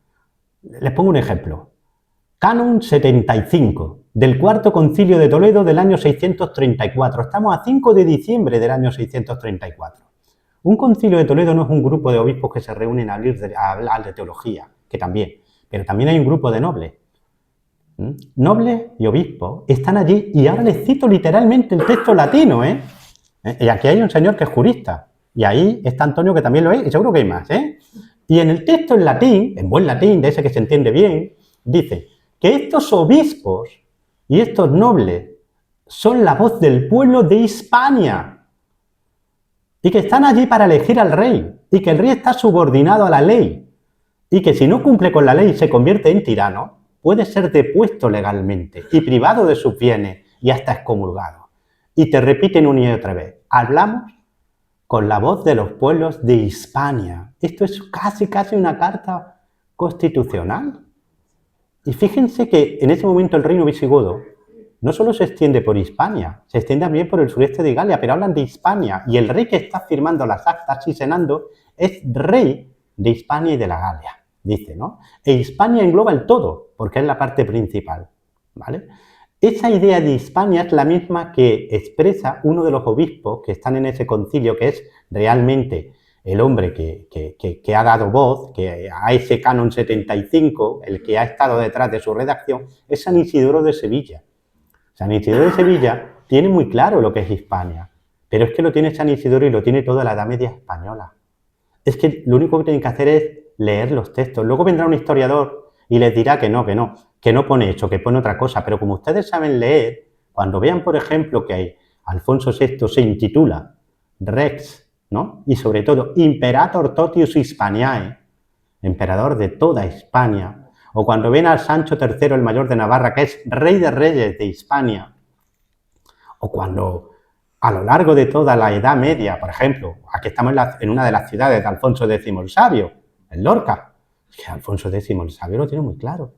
Les pongo un ejemplo. Canon 75, del Cuarto Concilio de Toledo del año 634. Estamos a 5 de diciembre del año 634. Un concilio de Toledo no es un grupo de obispos que se reúnen a hablar de teología, que también, pero también hay un grupo de nobles. nobles y obispos están allí, y ahora les cito literalmente el texto latino, ¿eh? Y aquí hay un señor que es jurista, y ahí está Antonio, que también lo es, y seguro que hay más, ¿eh? Y en el texto en latín, en buen latín, de ese que se entiende bien, dice que estos obispos y estos nobles son la voz del pueblo de Hispania, y que están allí para elegir al rey, y que el rey está subordinado a la ley, y que si no cumple con la ley y se convierte en tirano, puede ser depuesto legalmente y privado de sus bienes y hasta excomulgado. Y te repiten una y otra vez, hablamos con la voz de los pueblos de Hispania. Esto es casi una carta constitucional. Y fíjense que en ese momento el reino visigodo no solo se extiende por Hispania, se extiende también por el sureste de Galia, pero hablan de Hispania, y el rey que está firmando las actas y senando es rey de Hispania y de la Galia, dice, ¿no? E Hispania engloba el todo, porque es la parte principal, ¿vale? Esa idea de Hispania es la misma que expresa uno de los obispos que están en ese concilio, que es realmente el hombre que ha dado voz, que a ese canon 75, el que ha estado detrás de su redacción, es San Isidoro de Sevilla. San Isidoro de Sevilla tiene muy claro lo que es Hispania, pero es que lo tiene San Isidoro y lo tiene toda la Edad Media española. Es que lo único que tienen que hacer es leer los textos. Luego vendrá un historiador y les dirá que no pone eso, que pone otra cosa. Pero como ustedes saben leer, cuando vean, por ejemplo, que Alfonso VI se intitula Rex, ¿no? Y sobre todo, Imperator Totius Hispaniae, emperador de toda Hispania, o cuando ven al Sancho III, el mayor de Navarra, que es rey de reyes de Hispania, o cuando a lo largo de toda la Edad Media, por ejemplo, aquí estamos en una de las ciudades de Alfonso X el Sabio, en Lorca, que Alfonso X el Sabio lo tiene muy claro.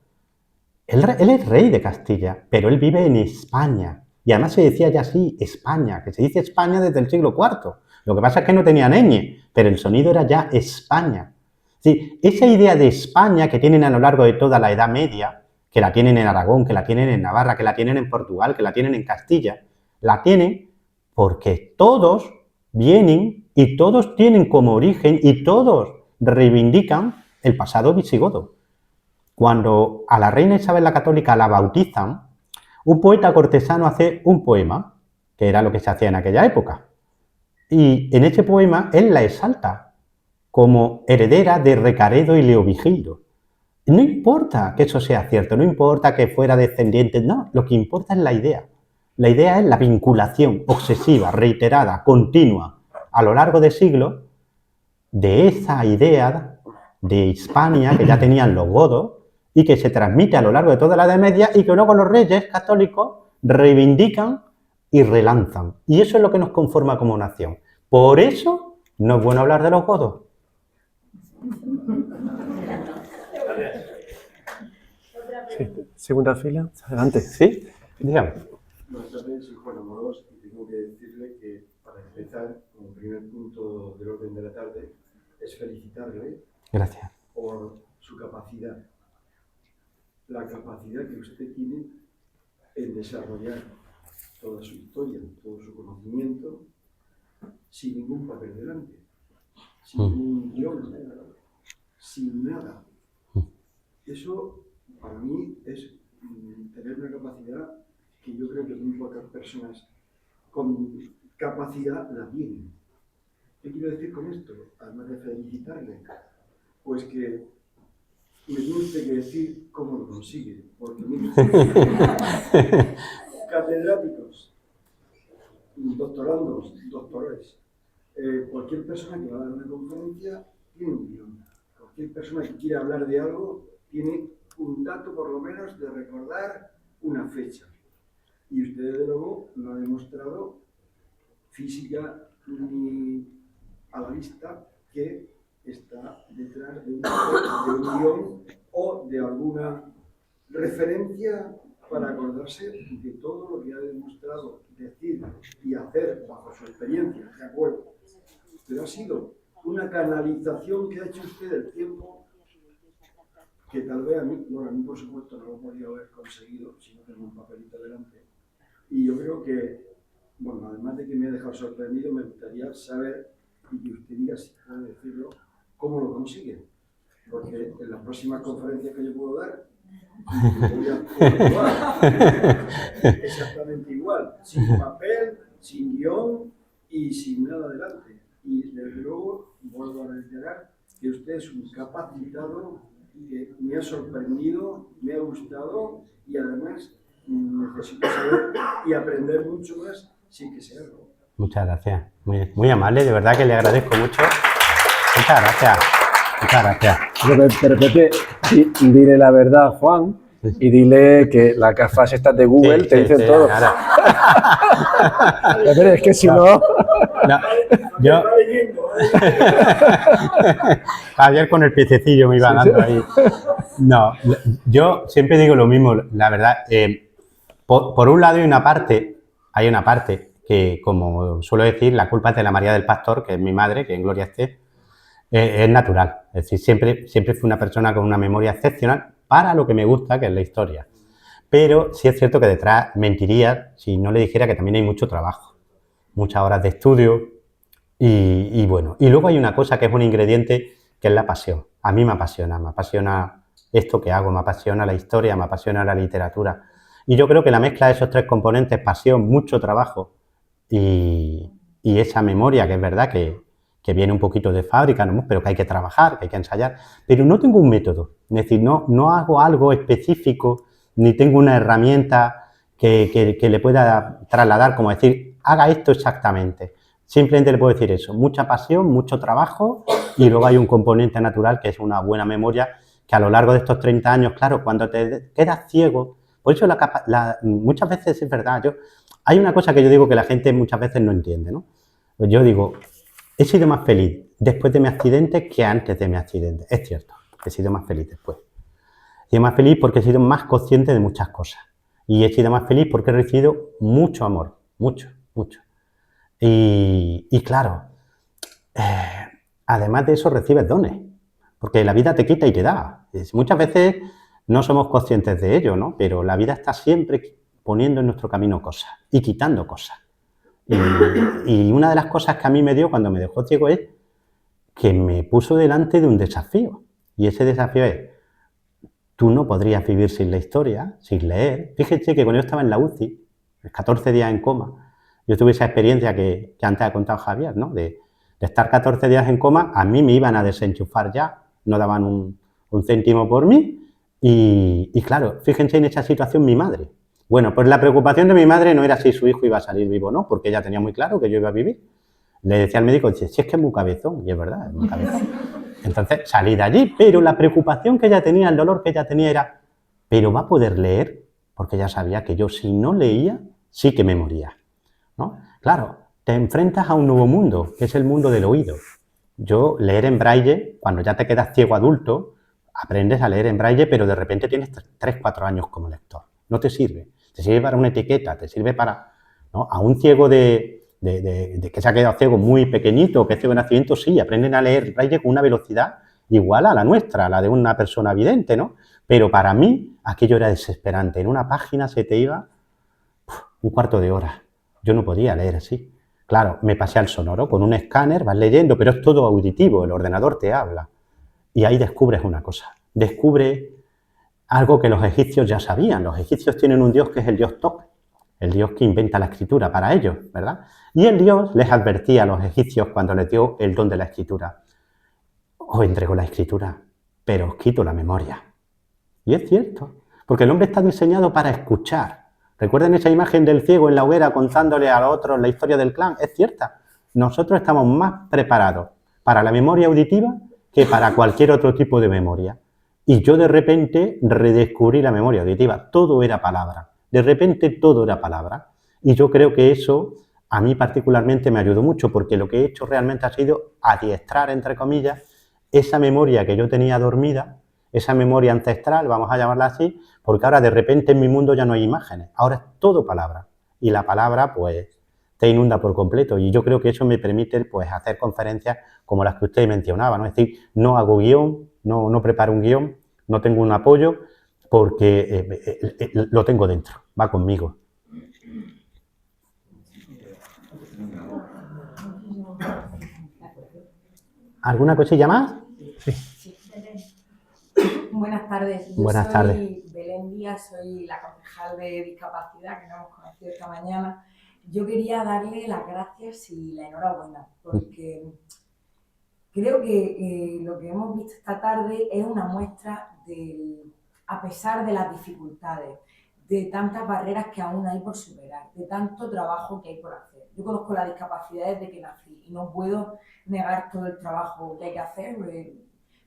Él es rey de Castilla, pero él vive en España. Y además se decía ya así, España, que se dice España desde el siglo IV. Lo que pasa es que no tenía ñ, pero el sonido era ya España. Sí, esa idea de España que tienen a lo largo de toda la Edad Media, que la tienen en Aragón, que la tienen en Navarra, que la tienen en Portugal, que la tienen en Castilla, la tienen porque todos vienen y todos tienen como origen y todos reivindican el pasado visigodo. Cuando a la reina Isabel la Católica la bautizan, un poeta cortesano hace un poema, que era lo que se hacía en aquella época. Y en ese poema él la exalta como heredera de Recaredo y Leovigildo. No importa que eso sea cierto, no importa que fuera descendiente, no, lo que importa es la idea. La idea es la vinculación obsesiva, reiterada, continua, a lo largo de siglos, de esa idea de Hispania que ya tenían los godos y que se transmite a lo largo de toda la Edad Media y que luego los reyes católicos reivindican y relanzan. Y eso es lo que nos conforma como nación. Por eso no es bueno hablar de los godos. Sí, segunda fila, adelante. ¿Sí? Dígame. Buenas tardes, soy Juan Amorós y tengo que decirle que para empezar, como primer punto del orden de la tarde, es felicitarle Gracias. por su capacidad. La capacidad que usted tiene en desarrollar toda su historia, todo su conocimiento, sin ningún papel delante, sin ningún guión, sin nada. Eso para mí es tener una capacidad que yo creo que muy pocas personas con capacidad la tienen. ¿Qué quiero decir con esto? Además de felicitarle, pues que me tiene usted que decir cómo lo consigue, porque mire, catedráticos, doctorandos, doctores, cualquier persona que va a dar una conferencia tiene un guión. Cualquier persona que quiera hablar de algo tiene un dato por lo menos de recordar una fecha. Y usted, desde luego, no ha demostrado física ni a la vista que está detrás de un guión o de alguna referencia para acordarse de todo lo que ha demostrado decir y hacer bajo su experiencia, de acuerdo. Pero ha sido una canalización que ha hecho usted del tiempo que tal vez a mí por supuesto no lo podría haber conseguido si no tengo un papelito delante. Y yo creo que, bueno, además de que me ha dejado sorprendido, me gustaría saber, y que usted diga, si puede decirlo, cómo lo consigue. Porque en las próximas conferencias que yo puedo dar, Voy a actuar exactamente igual, sin papel, sin guión y sin nada delante. Y desde luego, vuelvo a reiterar que usted es un capacitado que me ha sorprendido, me ha gustado y además necesito saber y aprender mucho más sin que sea algo. Muchas gracias. Muy amable, de verdad que le agradezco mucho. Muchas gracias. Muchas gracias. De repente, dile la verdad, Juan, y dile que las gafas estas de Google te dicen todo. Claro. Pero es que si no... No, yo... Javier con el piececillo me iba dando ahí. No, yo siempre digo lo mismo, la verdad. Por un lado hay una parte que, como suelo decir, la culpa es de la María del Pastor, que es mi madre, que en gloria esté, es natural. Es decir, siempre fui una persona con una memoria excepcional para lo que me gusta, que es la historia. Pero sí es cierto que detrás mentiría si no le dijera que también hay mucho trabajo, muchas horas de estudio y bueno. Y luego hay una cosa que es un ingrediente, que es la pasión. A mí me apasiona esto que hago, me apasiona la historia, me apasiona la literatura. Y yo creo que la mezcla de esos tres componentes, pasión, mucho trabajo y esa memoria, que es verdad que viene un poquito de fábrica, ¿no? Pero que hay que trabajar, que hay que ensayar. Pero no tengo un método, es decir, no hago algo específico, ni tengo una herramienta que le pueda trasladar, como decir, haga esto exactamente. Simplemente le puedo decir eso, mucha pasión, mucho trabajo y luego hay un componente natural que es una buena memoria que a lo largo de estos 30 años, claro, cuando te quedas ciego, por eso muchas veces es verdad, hay una cosa que yo digo que la gente muchas veces no entiende, ¿no? Pues yo digo, he sido más feliz después de mi accidente que antes de mi accidente. Es cierto, he sido más feliz después. He sido más feliz porque he sido más consciente de muchas cosas. Y he sido más feliz porque he recibido mucho amor, mucho. Y claro, además de eso recibes dones, porque la vida te quita y te da. Muchas veces no somos conscientes de ello, ¿no? Pero la vida está siempre poniendo en nuestro camino cosas y quitando cosas. Y una de las cosas que a mí me dio cuando me dejó ciego es que me puso delante de un desafío. Y ese desafío es, tú no podrías vivir sin la historia, sin leer. Fíjense que cuando yo estaba en la UCI, 14 días en coma, yo tuve esa experiencia que antes ha contado Javier, ¿no? De estar 14 días en coma, a mí me iban a desenchufar ya, no daban un céntimo por mí. Y claro, fíjense en esa situación mi madre. Bueno, pues la preocupación de mi madre no era si su hijo iba a salir vivo o no, porque ella tenía muy claro que yo iba a vivir. Le decía al médico, dice, si es que es muy cabezón, y es verdad, es muy cabezón. Entonces salí de allí, pero la preocupación que ella tenía, el dolor que ella tenía era, ¿pero va a poder leer? Porque ella sabía que yo si no leía, sí que me moría, ¿no? Claro, te enfrentas a un nuevo mundo, que es el mundo del oído. Yo leer en braille, cuando ya te quedas ciego adulto, aprendes a leer en braille, pero de repente tienes 3, 4 años como lector. No te sirve. Te sirve para una etiqueta, te sirve para... ¿no? A un ciego de que se ha quedado ciego muy pequeñito, que es ciego de nacimiento, sí, aprenden a leer braille con una velocidad igual a la nuestra, a la de una persona vidente, ¿no? Pero para mí aquello era desesperante. En una página se te iba un cuarto de hora. Yo no podía leer así. Claro, me pasé al sonoro, con un escáner vas leyendo, pero es todo auditivo, el ordenador te habla. Y ahí descubres una cosa, descubre algo que los egipcios ya sabían. Los egipcios tienen un dios que es el dios Top, el dios que inventa la escritura para ellos, ¿verdad? Y el dios les advertía a los egipcios cuando les dio el don de la escritura, os entrego la escritura, pero os quito la memoria. Y es cierto, porque el hombre está diseñado para escuchar. ¿Recuerden esa imagen del ciego en la hoguera contándole a los otros la historia del clan? Es cierta. Nosotros estamos más preparados para la memoria auditiva que para cualquier otro tipo de memoria. Y yo de repente redescubrí la memoria auditiva. Todo era palabra. De repente todo era palabra. Y yo creo que eso a mí particularmente me ayudó mucho, porque lo que he hecho realmente ha sido adiestrar, entre comillas, esa memoria que yo tenía dormida, esa memoria ancestral, vamos a llamarla así, porque ahora de repente en mi mundo ya no hay imágenes, ahora es todo palabra. Y la palabra, pues, te inunda por completo. Y yo creo que eso me permite, pues, hacer conferencias como las que usted mencionaba, ¿no? Es decir, no hago guión, no preparo un guión, no tengo un apoyo, porque lo tengo dentro, va conmigo. ¿Alguna cosilla más? Sí. Buenas tardes. Yo Buenas soy tardes. Belén Díaz, soy la concejal de discapacidad que nos hemos conocido esta mañana. Yo quería darle las gracias y la enhorabuena, porque creo que lo que hemos visto esta tarde es una muestra a pesar de las dificultades, de tantas barreras que aún hay por superar, de tanto trabajo que hay por hacer. Yo conozco la discapacidad desde que nací y no puedo negar todo el trabajo que hay que hacer.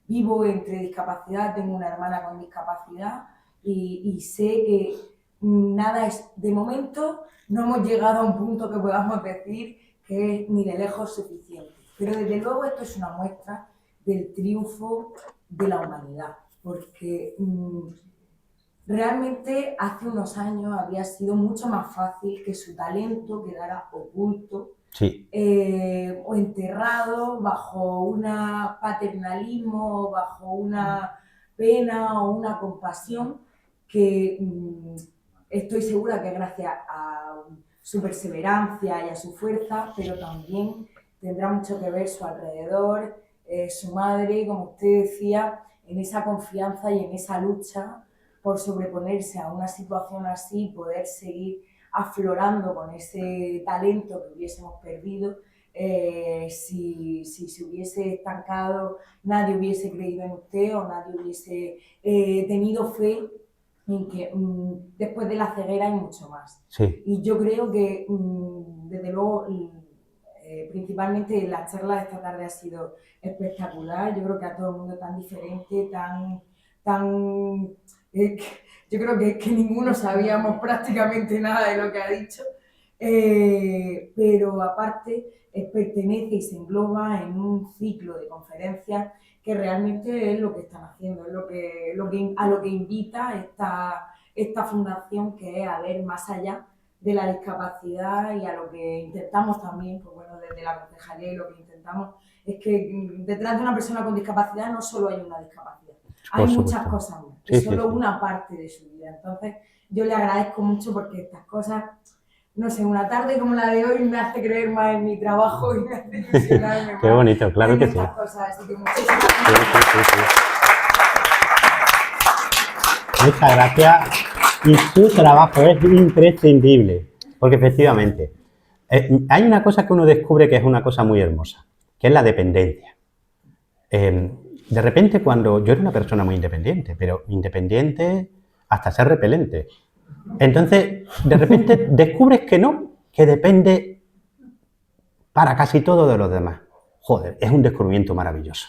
Vivo entre discapacidad, tengo una hermana con discapacidad y sé que nada es, de momento, no hemos llegado a un punto que podamos decir que es ni de lejos suficiente. Pero desde luego esto es una muestra del triunfo de la humanidad, porque realmente hace unos años habría sido mucho más fácil que su talento quedara oculto, Sí, o enterrado bajo un paternalismo, bajo una pena o una compasión que estoy segura que gracias a su perseverancia y a su fuerza, pero también tendrá mucho que ver su alrededor, su madre, como usted decía, en esa confianza y en esa lucha por sobreponerse a una situación así y poder seguir aflorando con ese talento que hubiésemos perdido. Si se hubiese estancado, nadie hubiese creído en usted o nadie hubiese tenido fe en que después de la ceguera hay mucho más. sí. Y yo creo que, desde luego, principalmente la charla de esta tarde ha sido espectacular. Yo creo que a todo el mundo tan diferente, yo creo que ninguno sabíamos prácticamente nada de lo que ha dicho, pero aparte pertenece y se engloba en un ciclo de conferencias que realmente es lo que están haciendo, es a lo que invita esta fundación, que es a ver más allá de la discapacidad y a lo que intentamos también, pues bueno, desde la concejalía, y lo que intentamos es que detrás de una persona con discapacidad no solo hay una discapacidad, hay muchas cosas más, es solo una parte de su vida. Entonces yo le agradezco mucho porque estas cosas, no sé, una tarde como la de hoy me hace creer más en mi trabajo y me hace ilusionarme más. Qué bonito, claro en que sí. estas cosas, así que muchísimas Sí, gracias. sí, sí, sí. Muchas gracias. Y su trabajo es imprescindible, porque efectivamente hay una cosa que uno descubre que es una cosa muy hermosa, que es la dependencia. De repente, cuando yo era una persona muy independiente, pero independiente hasta ser repelente, entonces de repente descubres que no, que depende para casi todo de los demás. Joder, es un descubrimiento maravilloso,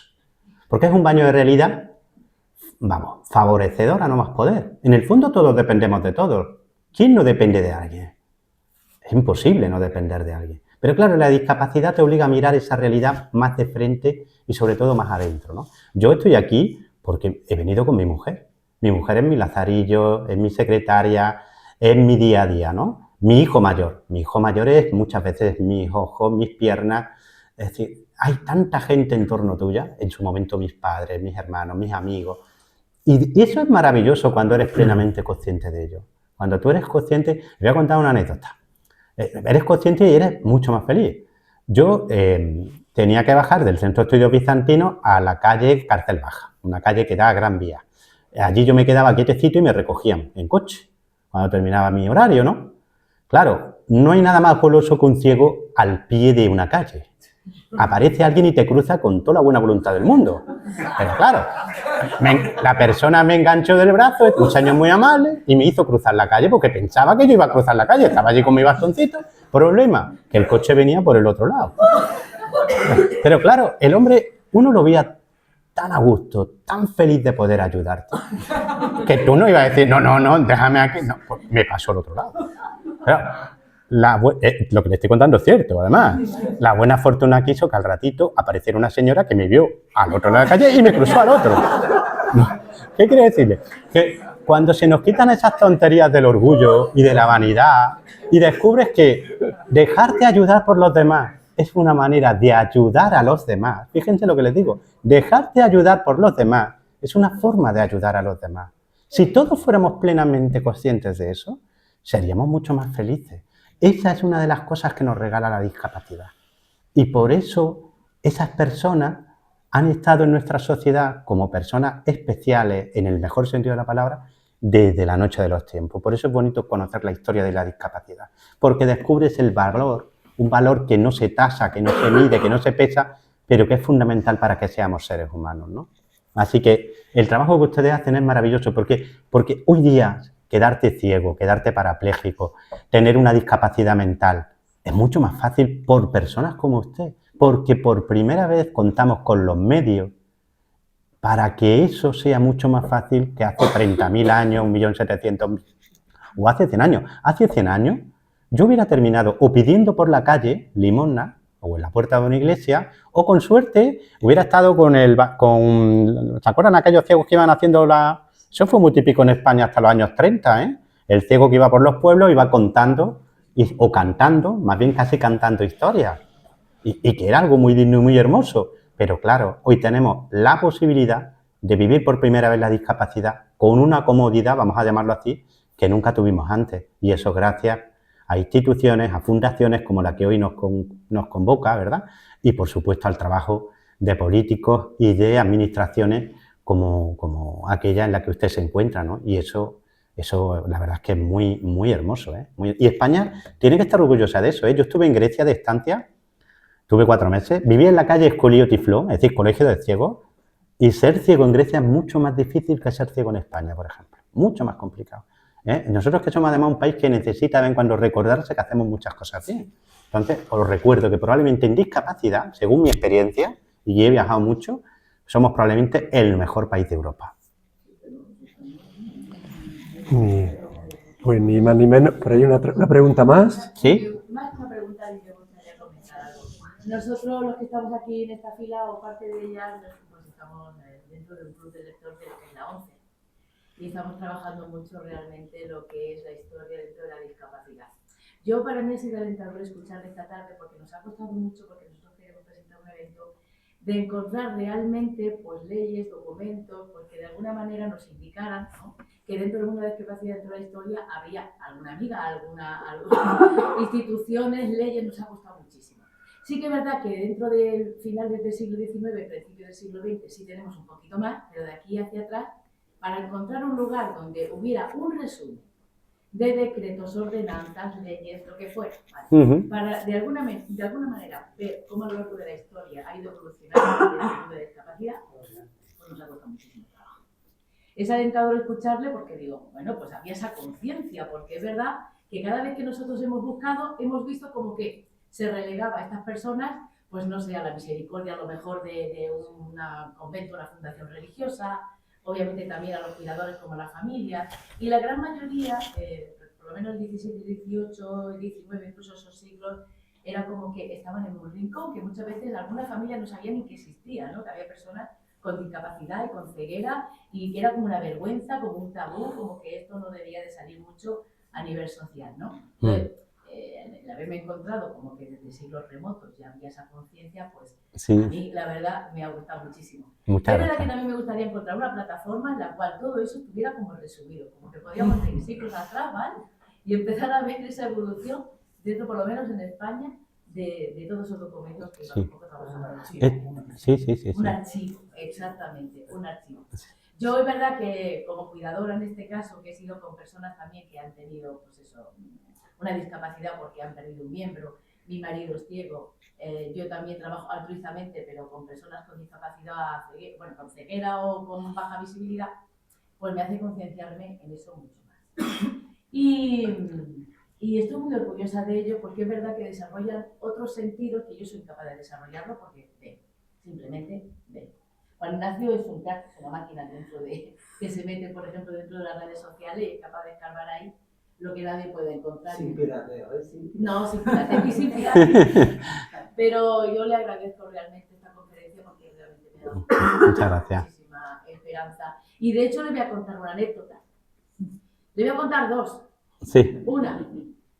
porque es un baño de realidad, vamos, favorecedor a no más poder. En el fondo todos dependemos de todos. ¿Quién no depende de alguien? Es imposible no depender de alguien. Pero claro, la discapacidad te obliga a mirar esa realidad más de frente y sobre todo más adentro, ¿no? Yo estoy aquí porque he venido con mi mujer. Mi mujer es mi lazarillo, es mi secretaria, es mi día a día, ¿no? Mi hijo mayor. Mi hijo mayor es muchas veces mis ojos, mis piernas. Es decir, hay tanta gente en torno tuya, en su momento mis padres, mis hermanos, mis amigos. Y eso es maravilloso cuando eres plenamente consciente de ello. Cuando tú eres consciente, voy a contar una anécdota. Eres consciente y eres mucho más feliz. Yo tenía que bajar del Centro de Estudios Bizantinos a la calle Cárcel Baja, una calle que da a Gran Vía. Allí yo me quedaba quietecito y me recogían en coche, cuando terminaba mi horario, ¿no? Claro, no hay nada más goloso que un ciego al pie de una calle. Aparece alguien y te cruza con toda la buena voluntad del mundo. Pero claro, la persona me enganchó del brazo, un señor muy amable, y me hizo cruzar la calle porque pensaba que yo iba a cruzar la calle. Estaba allí con mi bastoncito. Problema, que el coche venía por el otro lado. Pero claro, el hombre, uno lo veía tan a gusto, tan feliz de poder ayudarte, que tú no ibas a decir, no, déjame aquí. No, pues me pasó al otro lado. Pero, lo que le estoy contando es cierto, además. La buena fortuna quiso que al ratito apareciera una señora que me vio al otro lado de la calle y me cruzó al otro. ¿Qué quiere decirle? Que cuando se nos quitan esas tonterías del orgullo y de la vanidad y descubres que dejarte ayudar por los demás es una manera de ayudar a los demás, fíjense lo que les digo, dejarte ayudar por los demás es una forma de ayudar a los demás. Si todos fuéramos plenamente conscientes de eso, seríamos mucho más felices. Esa es una de las cosas que nos regala la discapacidad. Y por eso esas personas han estado en nuestra sociedad como personas especiales, en el mejor sentido de la palabra, desde la noche de los tiempos. Por eso es bonito conocer la historia de la discapacidad, porque descubres el valor, un valor que no se tasa, que no se mide, que no se pesa, pero que es fundamental para que seamos seres humanos, ¿no? Así que el trabajo que ustedes hacen es maravilloso, porque hoy día quedarte ciego, quedarte parapléjico, tener una discapacidad mental, es mucho más fácil por personas como usted, porque por primera vez contamos con los medios para que eso sea mucho más fácil que hace 30.000 años, 1.700.000, o hace 100 años. Hace 100 años yo hubiera terminado o pidiendo por la calle limosna, o en la puerta de una iglesia, o con suerte hubiera estado ¿se acuerdan aquellos ciegos que iban haciendo la...? Eso fue muy típico en España hasta los años 30, ¿eh? El ciego que iba por los pueblos iba contando, o cantando, más bien casi cantando historias, y que era algo muy digno y muy hermoso. Pero claro, hoy tenemos la posibilidad de vivir por primera vez la discapacidad con una comodidad, vamos a llamarlo así, que nunca tuvimos antes. Y eso gracias a instituciones, a fundaciones como la que hoy nos convoca, ¿verdad? Y por supuesto al trabajo de políticos y de administraciones como aquella en la que usted se encuentra, ¿no? Y eso la verdad es que es muy, muy hermoso, ¿eh? Y España tiene que estar orgullosa de eso, ¿eh? Yo estuve en Grecia de estancia, tuve 4 meses, viví en la calle Escolio Tiflón, es decir, colegio de ciegos, y ser ciego en Grecia es mucho más difícil que ser ciego en España, por ejemplo. Mucho más complicado. Nosotros que somos además un país que necesita de vez en cuando recordarse que hacemos muchas cosas bien. Entonces, os recuerdo que probablemente en discapacidad, según mi experiencia, y he viajado mucho, somos probablemente el mejor país de Europa. Pues ni más ni menos. Por ahí una pregunta más. ¿Sí? Más que una pregunta, y me gustaría comentar algo. Nosotros, los que estamos aquí en esta fila, o parte de ellas, pues estamos dentro de un club de lectores de lo que es la ONCE. Y estamos trabajando mucho realmente lo que es la historia dentro de la discapacidad. Yo, para mí, ha sido alentador escuchar esta tarde, porque nos ha costado mucho, porque nosotros queremos presentar un evento, de encontrar realmente pues, leyes, documentos, porque de alguna manera nos indicaran, ¿no?, que dentro de una discapacidad, dentro de la historia, había alguna amiga, alguna instituciones, leyes, nos ha costado muchísimo. Sí que es verdad que dentro del final del siglo XIX, principio del siglo XX, sí tenemos un poquito más, pero de aquí hacia atrás, para encontrar un lugar donde hubiera un resumen de decretos, ordenanzas, leyes, lo que fuera, ¿vale? Para de alguna manera ver cómo a lo largo de la historia ha ido evolucionando el mundo de discapacidad, pues nos ha costado muchísimo trabajo. Es alentador escucharle porque digo, bueno, pues había esa conciencia, porque es verdad que cada vez que nosotros hemos buscado, hemos visto como que se relegaba a estas personas, pues no sé, a la misericordia a lo mejor de un convento, una fundación religiosa, obviamente también a los cuidadores como a la familia, y la gran mayoría, por lo menos el 17, 18, 19, incluso esos siglos, era como que estaban en un rincón, que muchas veces algunas familias no sabían ni que existía, ¿no? Que había personas con discapacidad y con ceguera, y que era como una vergüenza, como un tabú, como que esto no debía de salir mucho a nivel social, ¿no? Entonces, el haberme encontrado como que desde siglos remotos ya había esa conciencia, pues sí, a mí la verdad me ha gustado muchísimo. Muchas es verdad gracias. que también me gustaría encontrar una plataforma en la cual todo eso estuviera como resumido, como que podíamos ir siglos atrás, ¿vale? Y empezar a ver esa evolución dentro, por lo menos en España, de todos esos documentos que Sí. un poco trabajamos. Sí. Un archivo, exactamente, un archivo. Yo es verdad que como cuidadora en este caso, que he sido con personas también que han tenido, pues eso, una discapacidad porque han perdido un miembro, mi marido es ciego, yo también trabajo altruistamente, pero con personas con discapacidad, bueno, con ceguera o con baja visibilidad, pues me hace concienciarme en eso mucho más. Y estoy muy orgullosa de ello porque es verdad que desarrollan otros sentidos que yo soy incapaz de desarrollarlo porque ven, simplemente ven. Juan Ignacio es un crack, es una máquina dentro de, que se mete, por ejemplo, dentro de las redes sociales y es capaz de escarbar ahí lo que nadie puede encontrar. Sin pirateo, ¿eh? No, sin pirateo y sin pirateo. Pero yo le agradezco realmente esta conferencia porque realmente me ha dado muchísima esperanza. Y de hecho le voy a contar una anécdota. Le voy a contar dos. Sí. Una,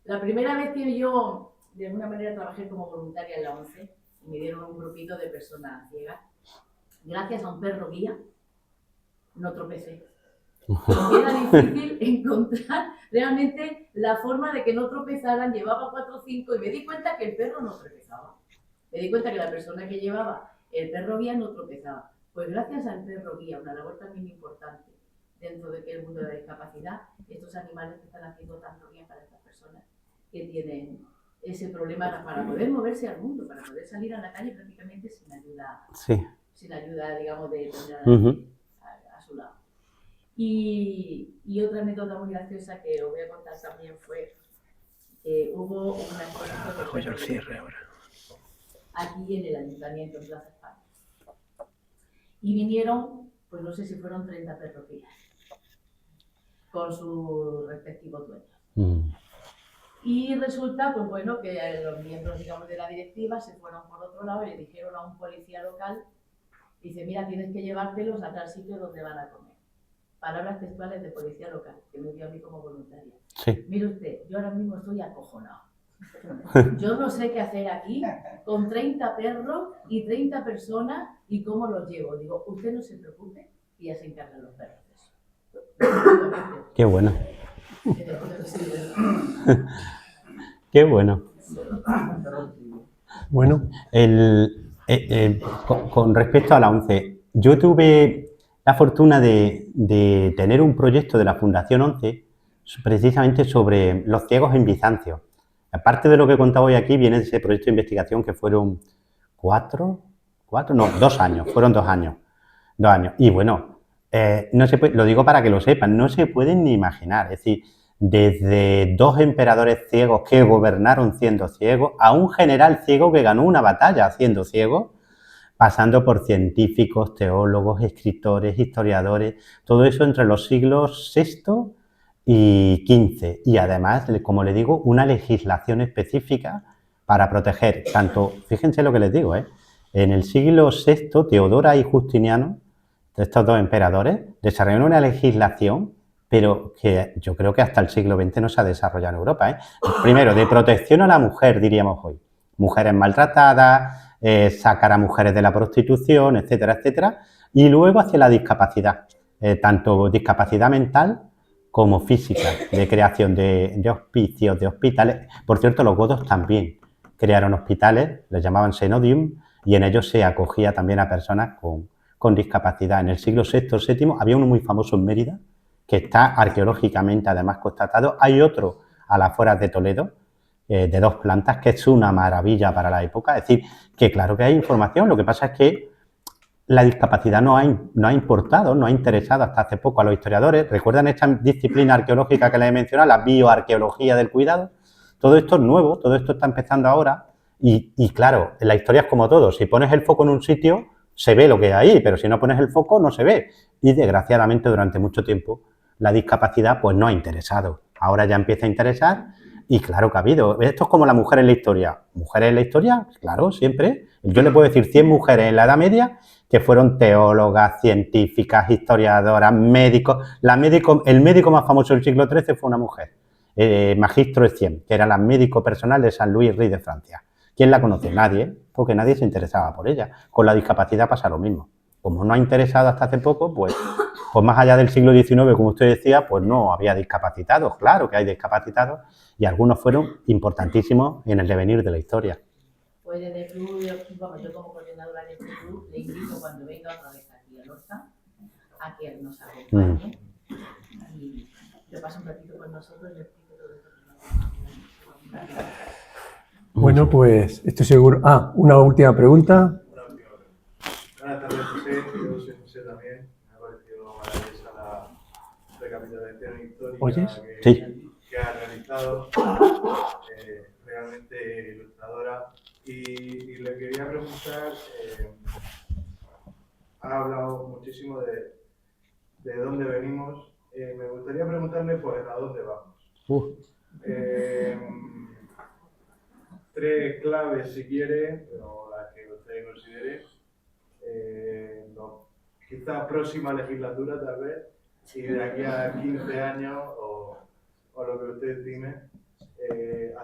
la primera vez que yo de alguna manera trabajé como voluntaria en la ONCE y me dieron un grupito de personas ciegas, gracias a un perro guía, no tropecé. Era difícil encontrar realmente la forma de que no tropezaran, llevaba 4 o 5 y me di cuenta que el perro no tropezaba. Me di cuenta que la persona que llevaba El perro guía no tropezaba. Pues gracias al perro guía, una labor también importante dentro del mundo de la discapacidad, estos animales que están haciendo tanto bien para estas personas que tienen ese problema para poder moverse al mundo, para poder salir a la calle prácticamente Sí. sin ayuda, digamos, de tener Ujú. a su lado. Y otra anécdota muy graciosa que os voy a contar también fue que hubo una exposición de perros aquí en el Ayuntamiento, en Plaza España. Y vinieron, pues no sé si fueron 30 perros guías, con sus respectivos dueños. Y resulta, pues bueno, que los miembros, digamos, de la directiva se fueron por otro lado y le dijeron a un policía local, dice, mira, tienes que llevártelos a tal sitio donde van a comer. Palabras textuales de policía local, que me dio a mí como voluntaria. Sí. Mire usted, yo ahora mismo estoy acojonado. Yo no sé qué hacer aquí con 30 perros y 30 personas y cómo los llevo. Digo, usted no se preocupe y ya se encargan los perros de eso. Qué bueno. Qué bueno. Bueno, Con respecto a la ONCE, yo tuve la fortuna de tener un proyecto de la Fundación ONCE precisamente sobre los ciegos en Bizancio. Aparte de lo que he contado hoy aquí, viene de ese proyecto de investigación que fueron 2 años, fueron 2 años. 2 años. Y bueno, no se puede, lo digo para que lo sepan, no se pueden ni imaginar. Es decir, desde 2 emperadores ciegos que gobernaron siendo ciegos, a un general ciego que ganó una batalla siendo ciego, pasando por científicos, teólogos, escritores, historiadores, todo eso entre los siglos VI y XV. Y además, como le digo, una legislación específica para proteger tanto, fíjense lo que les digo, en el siglo VI, Teodora y Justiniano, estos 2 emperadores, desarrollaron una legislación, pero que yo creo que hasta el siglo XX no se ha desarrollado en Europa. Primero, de protección a la mujer, diríamos hoy. Mujeres maltratadas, sacar a mujeres de la prostitución, etcétera, etcétera. Y luego hacia la discapacidad, tanto discapacidad mental como física, de creación de hospicios, de hospitales. Por cierto, los godos también crearon hospitales, les llamaban Senodium, y en ellos se acogía también a personas con discapacidad. En el siglo VI o VII había uno muy famoso en Mérida, que está arqueológicamente además constatado. Hay otro a las afueras de Toledo, de 2 plantas, que es una maravilla para la época. Es decir, que claro que hay información, lo que pasa es que la discapacidad no ha importado, no ha interesado hasta hace poco a los historiadores. ¿Recuerdan esta disciplina arqueológica que les he mencionado, la bioarqueología del cuidado? Todo esto es nuevo, todo esto está empezando ahora y claro, la historia es como todo. Si pones el foco en un sitio, se ve lo que hay ahí, pero si no pones el foco, no se ve. Y desgraciadamente durante mucho tiempo la discapacidad pues no ha interesado. Ahora ya empieza a interesar y claro que ha habido. Esto es como la mujer en la historia. ¿Mujeres en la historia? Claro, siempre. Yo le puedo decir 100 mujeres en la Edad Media que fueron teólogas, científicas, historiadoras, médicos. El médico más famoso del siglo XIII fue una mujer, Magistro Estienne, que era la médico personal de San Luis, rey de Francia. ¿Quién la conoce? Nadie, porque nadie se interesaba por ella. Con la discapacidad pasa lo mismo. Como no ha interesado hasta hace poco, pues más allá del siglo XIX, como usted decía, pues no había discapacitados. Claro que hay discapacitados y algunos fueron importantísimos en el devenir de la historia. Pues desde el club, yo como coordinadora de este club, le invito cuando venga otra vez aquí a Lorca a que nos acompañe y le pase un ratito con nosotros y le explique todo esto. bueno, pues estoy seguro. Una última pregunta. Buenas tardes, José. Yo soy José también. Me ha parecido maravillosa la recapitulación histórica que ha realizado. Realmente ilustradora. Y le quería preguntar, ha hablado muchísimo de dónde venimos. Me gustaría preguntarle pues a dónde vamos. 3 claves si quiere, pero las que usted considere. Quizá próxima legislatura tal vez, y de aquí a 15 años o lo que usted estime,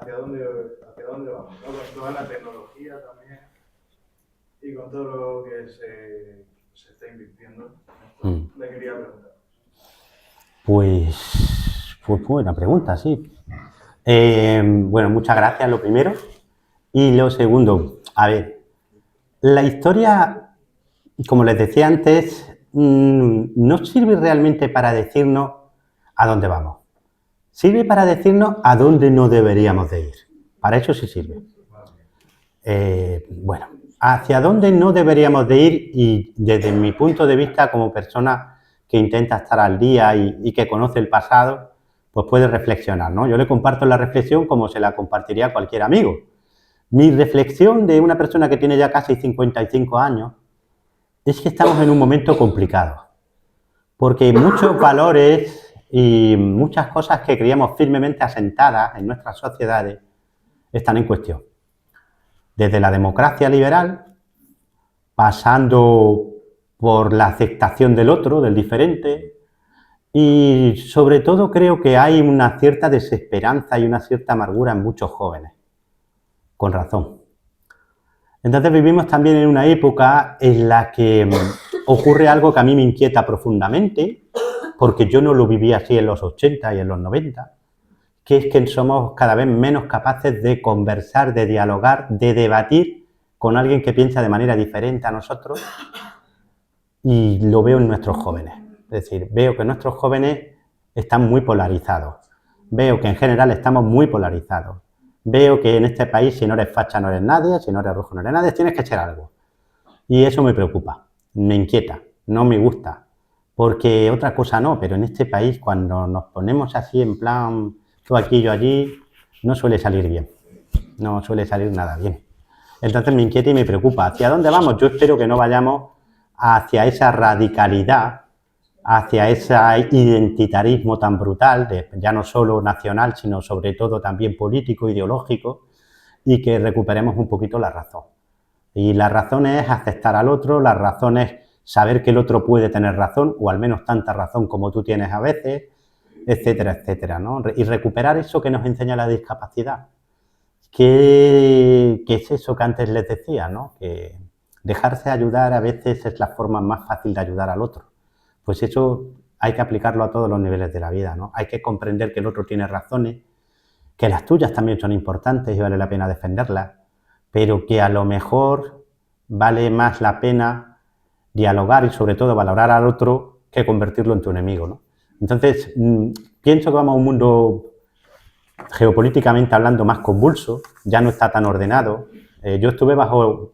hacia dónde vamos, ¿no? Con toda la tecnología también y con todo lo que se está invirtiendo. Le quería preguntar. Pues buena pregunta, sí. Bueno, muchas gracias, lo primero. Y lo segundo, a ver, la historia, como les decía antes, no sirve realmente para decirnos a dónde vamos. Sirve para decirnos a dónde no deberíamos de ir. Para eso sí sirve. Bueno, hacia dónde no deberíamos de ir, y desde mi punto de vista como persona que intenta estar al día y que conoce el pasado, pues puede reflexionar, ¿no? Yo le comparto la reflexión como se la compartiría a cualquier amigo. Mi reflexión de una persona que tiene ya casi 55 años es que estamos en un momento complicado, porque muchos valores y muchas cosas que creíamos firmemente asentadas en nuestras sociedades están en cuestión. Desde la democracia liberal, pasando por la aceptación del otro, del diferente, y sobre todo creo que hay una cierta desesperanza y una cierta amargura en muchos jóvenes, con razón. Entonces vivimos también en una época en la que ocurre algo que a mí me inquieta profundamente, porque yo no lo viví así en los 80 y en los 90, que es que somos cada vez menos capaces de conversar, de dialogar, de debatir con alguien que piensa de manera diferente a nosotros, y lo veo en nuestros jóvenes. Es decir, veo que nuestros jóvenes están muy polarizados. Veo que en general estamos muy polarizados. Veo que en este país, si no eres facha no eres nadie, si no eres rojo no eres nadie, tienes que hacer algo. Y eso me preocupa, me inquieta, no me gusta. Porque otra cosa no, pero en este país cuando nos ponemos así en plan, tú aquí, yo allí, no suele salir bien. No suele salir nada bien. Entonces me inquieta y me preocupa. ¿Hacia dónde vamos? Yo espero que no vayamos hacia esa radicalidad, hacia ese identitarismo tan brutal, ya no solo nacional, sino sobre todo también político, ideológico, y que recuperemos un poquito la razón. Y la razón es aceptar al otro, la razón es saber que el otro puede tener razón, o al menos tanta razón como tú tienes a veces, etcétera, etcétera, ¿no? Y recuperar eso que nos enseña la discapacidad. ¿Qué es eso que antes les decía, ¿no? Que dejarse ayudar a veces es la forma más fácil de ayudar al otro. Pues eso hay que aplicarlo a todos los niveles de la vida, ¿no? Hay que comprender que el otro tiene razones, que las tuyas también son importantes y vale la pena defenderlas, pero que a lo mejor vale más la pena dialogar y sobre todo valorar al otro que convertirlo en tu enemigo, ¿no? Entonces, pienso que vamos a un mundo geopolíticamente hablando más convulso, ya no está tan ordenado. Yo estuve bajo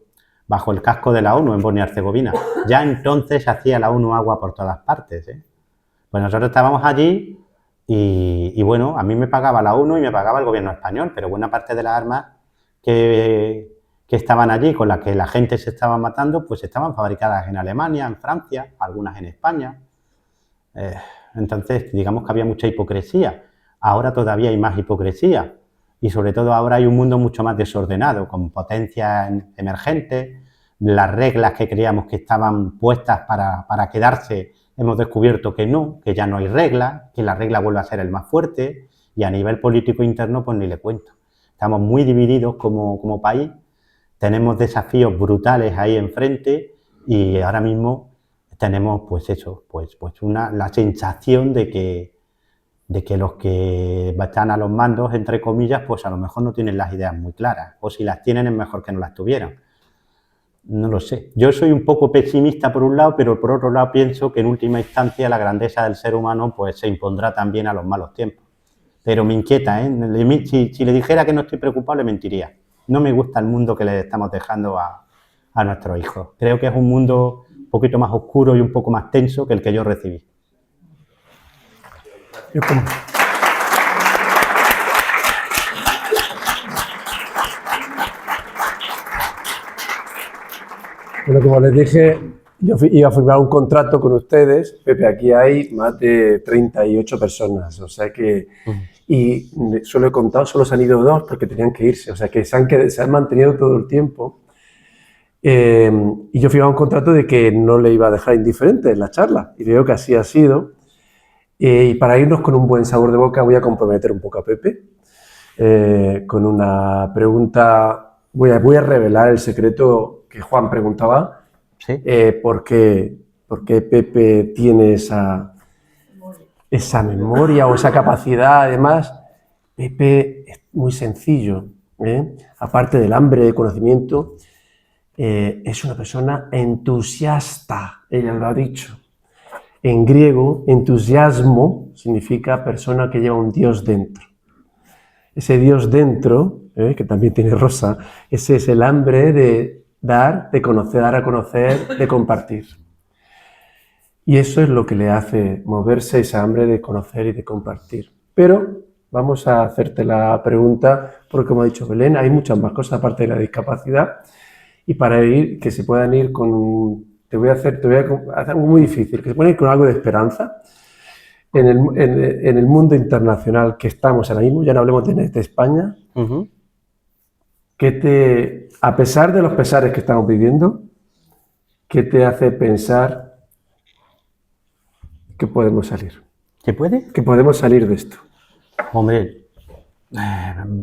el casco de la ONU en Bosnia y Herzegovina. Ya entonces hacía la ONU agua por todas partes, ¿eh? Pues nosotros estábamos allí y bueno, a mí me pagaba la ONU y me pagaba el gobierno español, pero buena parte de las armas que estaban allí, con las que la gente se estaba matando, pues estaban fabricadas en Alemania, en Francia, algunas en España. Entonces, digamos que había mucha hipocresía. Ahora todavía hay más hipocresía. Y sobre todo ahora hay un mundo mucho más desordenado, con potencias emergentes. Las reglas que creíamos que estaban puestas para quedarse, hemos descubierto que no, que ya no hay reglas, que la regla vuelve a ser el más fuerte, y a nivel político interno pues ni le cuento. Estamos muy divididos como país, tenemos desafíos brutales ahí enfrente y ahora mismo tenemos pues eso, pues la sensación de que los que están a los mandos, entre comillas, pues a lo mejor no tienen las ideas muy claras, o si las tienen es mejor que no las tuvieran. No lo sé. Yo soy un poco pesimista por un lado, pero por otro lado pienso que en última instancia la grandeza del ser humano pues se impondrá también a los malos tiempos. Pero me inquieta, ¿eh? Si le dijera que no estoy preocupado, le mentiría. No me gusta el mundo que le estamos dejando a nuestros hijos. Creo que es un mundo un poquito más oscuro y un poco más tenso que el que yo recibí. Bueno, como les dije, yo iba a firmar un contrato con ustedes. Pepe, aquí hay más de 38 personas, o sea que... Y solo he contado, solo se han ido 2 porque tenían que irse, o sea que se han mantenido todo el tiempo. Y yo firmaba un contrato de que no le iba a dejar indiferente en la charla, y veo que así ha sido. Y para irnos con un buen sabor de boca voy a comprometer un poco a Pepe con una pregunta. Voy a revelar el secreto que Juan preguntaba. ¿Sí? ¿Por qué Pepe tiene esa memoria o esa capacidad? Además, Pepe es muy sencillo, ¿eh? Aparte del hambre de conocimiento, es una persona entusiasta, ella lo ha dicho. En griego, entusiasmo significa persona que lleva un Dios dentro. Ese Dios dentro, que también tiene Rosa, ese es el hambre de dar, de conocer, dar a conocer, de compartir. Y eso es lo que le hace moverse, esa hambre de conocer y de compartir. Pero vamos a hacerte la pregunta, porque como ha dicho Belén, hay muchas más cosas aparte de la discapacidad, y para ir, que se puedan ir con... Te voy a hacer algo muy difícil, que se puedan ir con algo de esperanza. En el mundo internacional que estamos ahora mismo, ya no hablemos de España, a pesar de los pesares que estamos viviendo, ¿qué te hace pensar que podemos salir? ¿Se puede? Que podemos salir de esto. Hombre,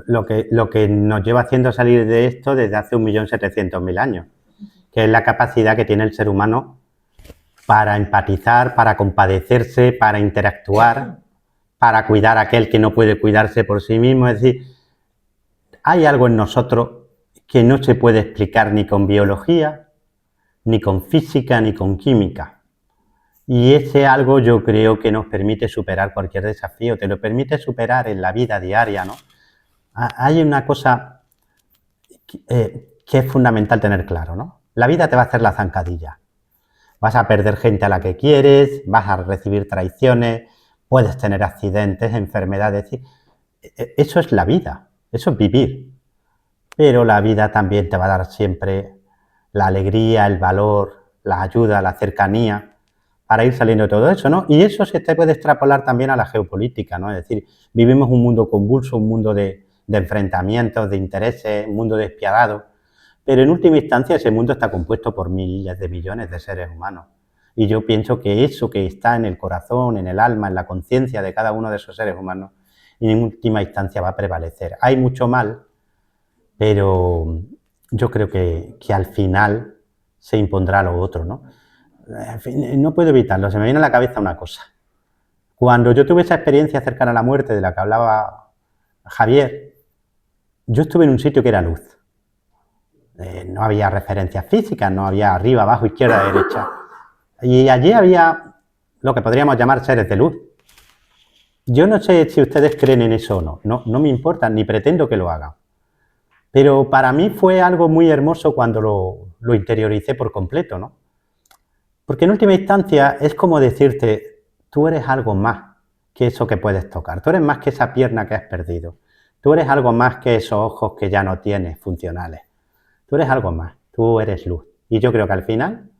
lo que nos lleva haciendo salir de esto desde hace 1.700.000 años, que es la capacidad que tiene el ser humano para empatizar, para compadecerse, para interactuar, para cuidar a aquel que no puede cuidarse por sí mismo. Es decir, hay algo en nosotros que no se puede explicar ni con biología, ni con física, ni con química. Y ese algo yo creo que nos permite superar cualquier desafío, te lo permite superar en la vida diaria, ¿no? Hay una cosa que es fundamental tener claro, ¿no? La vida te va a hacer la zancadilla. Vas a perder gente a la que quieres, vas a recibir traiciones, puedes tener accidentes, enfermedades. Eso es la vida, eso es vivir. Pero la vida también te va a dar siempre la alegría, el valor, la ayuda, la cercanía para ir saliendo de todo eso, ¿no? Y eso se te puede extrapolar también a la geopolítica, ¿no? Es decir, vivimos un mundo convulso, un mundo de enfrentamientos, de intereses, un mundo despiadado. Pero en última instancia ese mundo está compuesto por miles de millones de seres humanos. Y yo pienso que eso que está en el corazón, en el alma, en la conciencia de cada uno de esos seres humanos, en última instancia va a prevalecer. Hay mucho mal, pero yo creo que al final se impondrá lo otro, ¿no? En fin, no puedo evitarlo, se me viene a la cabeza una cosa. Cuando yo tuve esa experiencia cercana a la muerte de la que hablaba Javier, yo estuve en un sitio que era luz. No había referencias físicas, no había arriba, abajo, izquierda, derecha. Y allí había lo que podríamos llamar seres de luz. Yo no sé si ustedes creen en eso o no, no me importa, ni pretendo que lo hagan. Pero para mí fue algo muy hermoso cuando lo interioricé por completo, ¿no? Porque en última instancia es como decirte, tú eres algo más que eso que puedes tocar, tú eres más que esa pierna que has perdido, tú eres algo más que esos ojos que ya no tienes funcionales. Tú eres algo más, tú eres luz. Y yo creo que al final,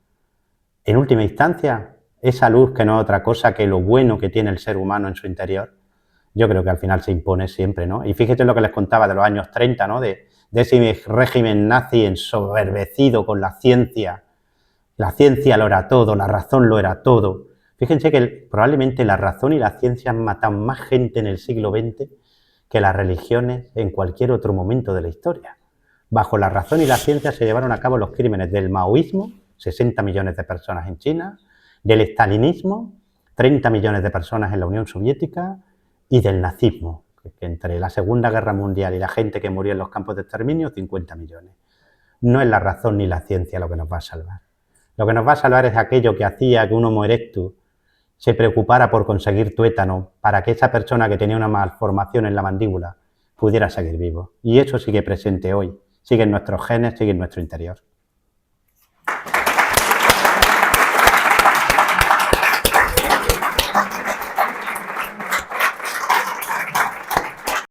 en última instancia, esa luz que no es otra cosa que lo bueno que tiene el ser humano en su interior, yo creo que al final se impone siempre, ¿no? Y fíjate lo que les contaba de los años 30, ¿no? De ese régimen nazi ensoberbecido con la ciencia. La ciencia lo era todo, la razón lo era todo. Fíjense que probablemente la razón y la ciencia han matado más gente en el siglo XX que las religiones en cualquier otro momento de la historia. Bajo la razón y la ciencia se llevaron a cabo los crímenes del maoísmo, 60 millones de personas en China, del estalinismo, 30 millones de personas en la Unión Soviética, y del nazismo, que entre la Segunda Guerra Mundial y la gente que murió en los campos de exterminio, 50 millones. No es la razón ni la ciencia lo que nos va a salvar. Lo que nos va a salvar es aquello que hacía que un Homo erectus se preocupara por conseguir tuétano para que esa persona que tenía una malformación en la mandíbula pudiera seguir vivo. Y eso sigue presente hoy. Sigue en nuestros genes, sigue en nuestro interior.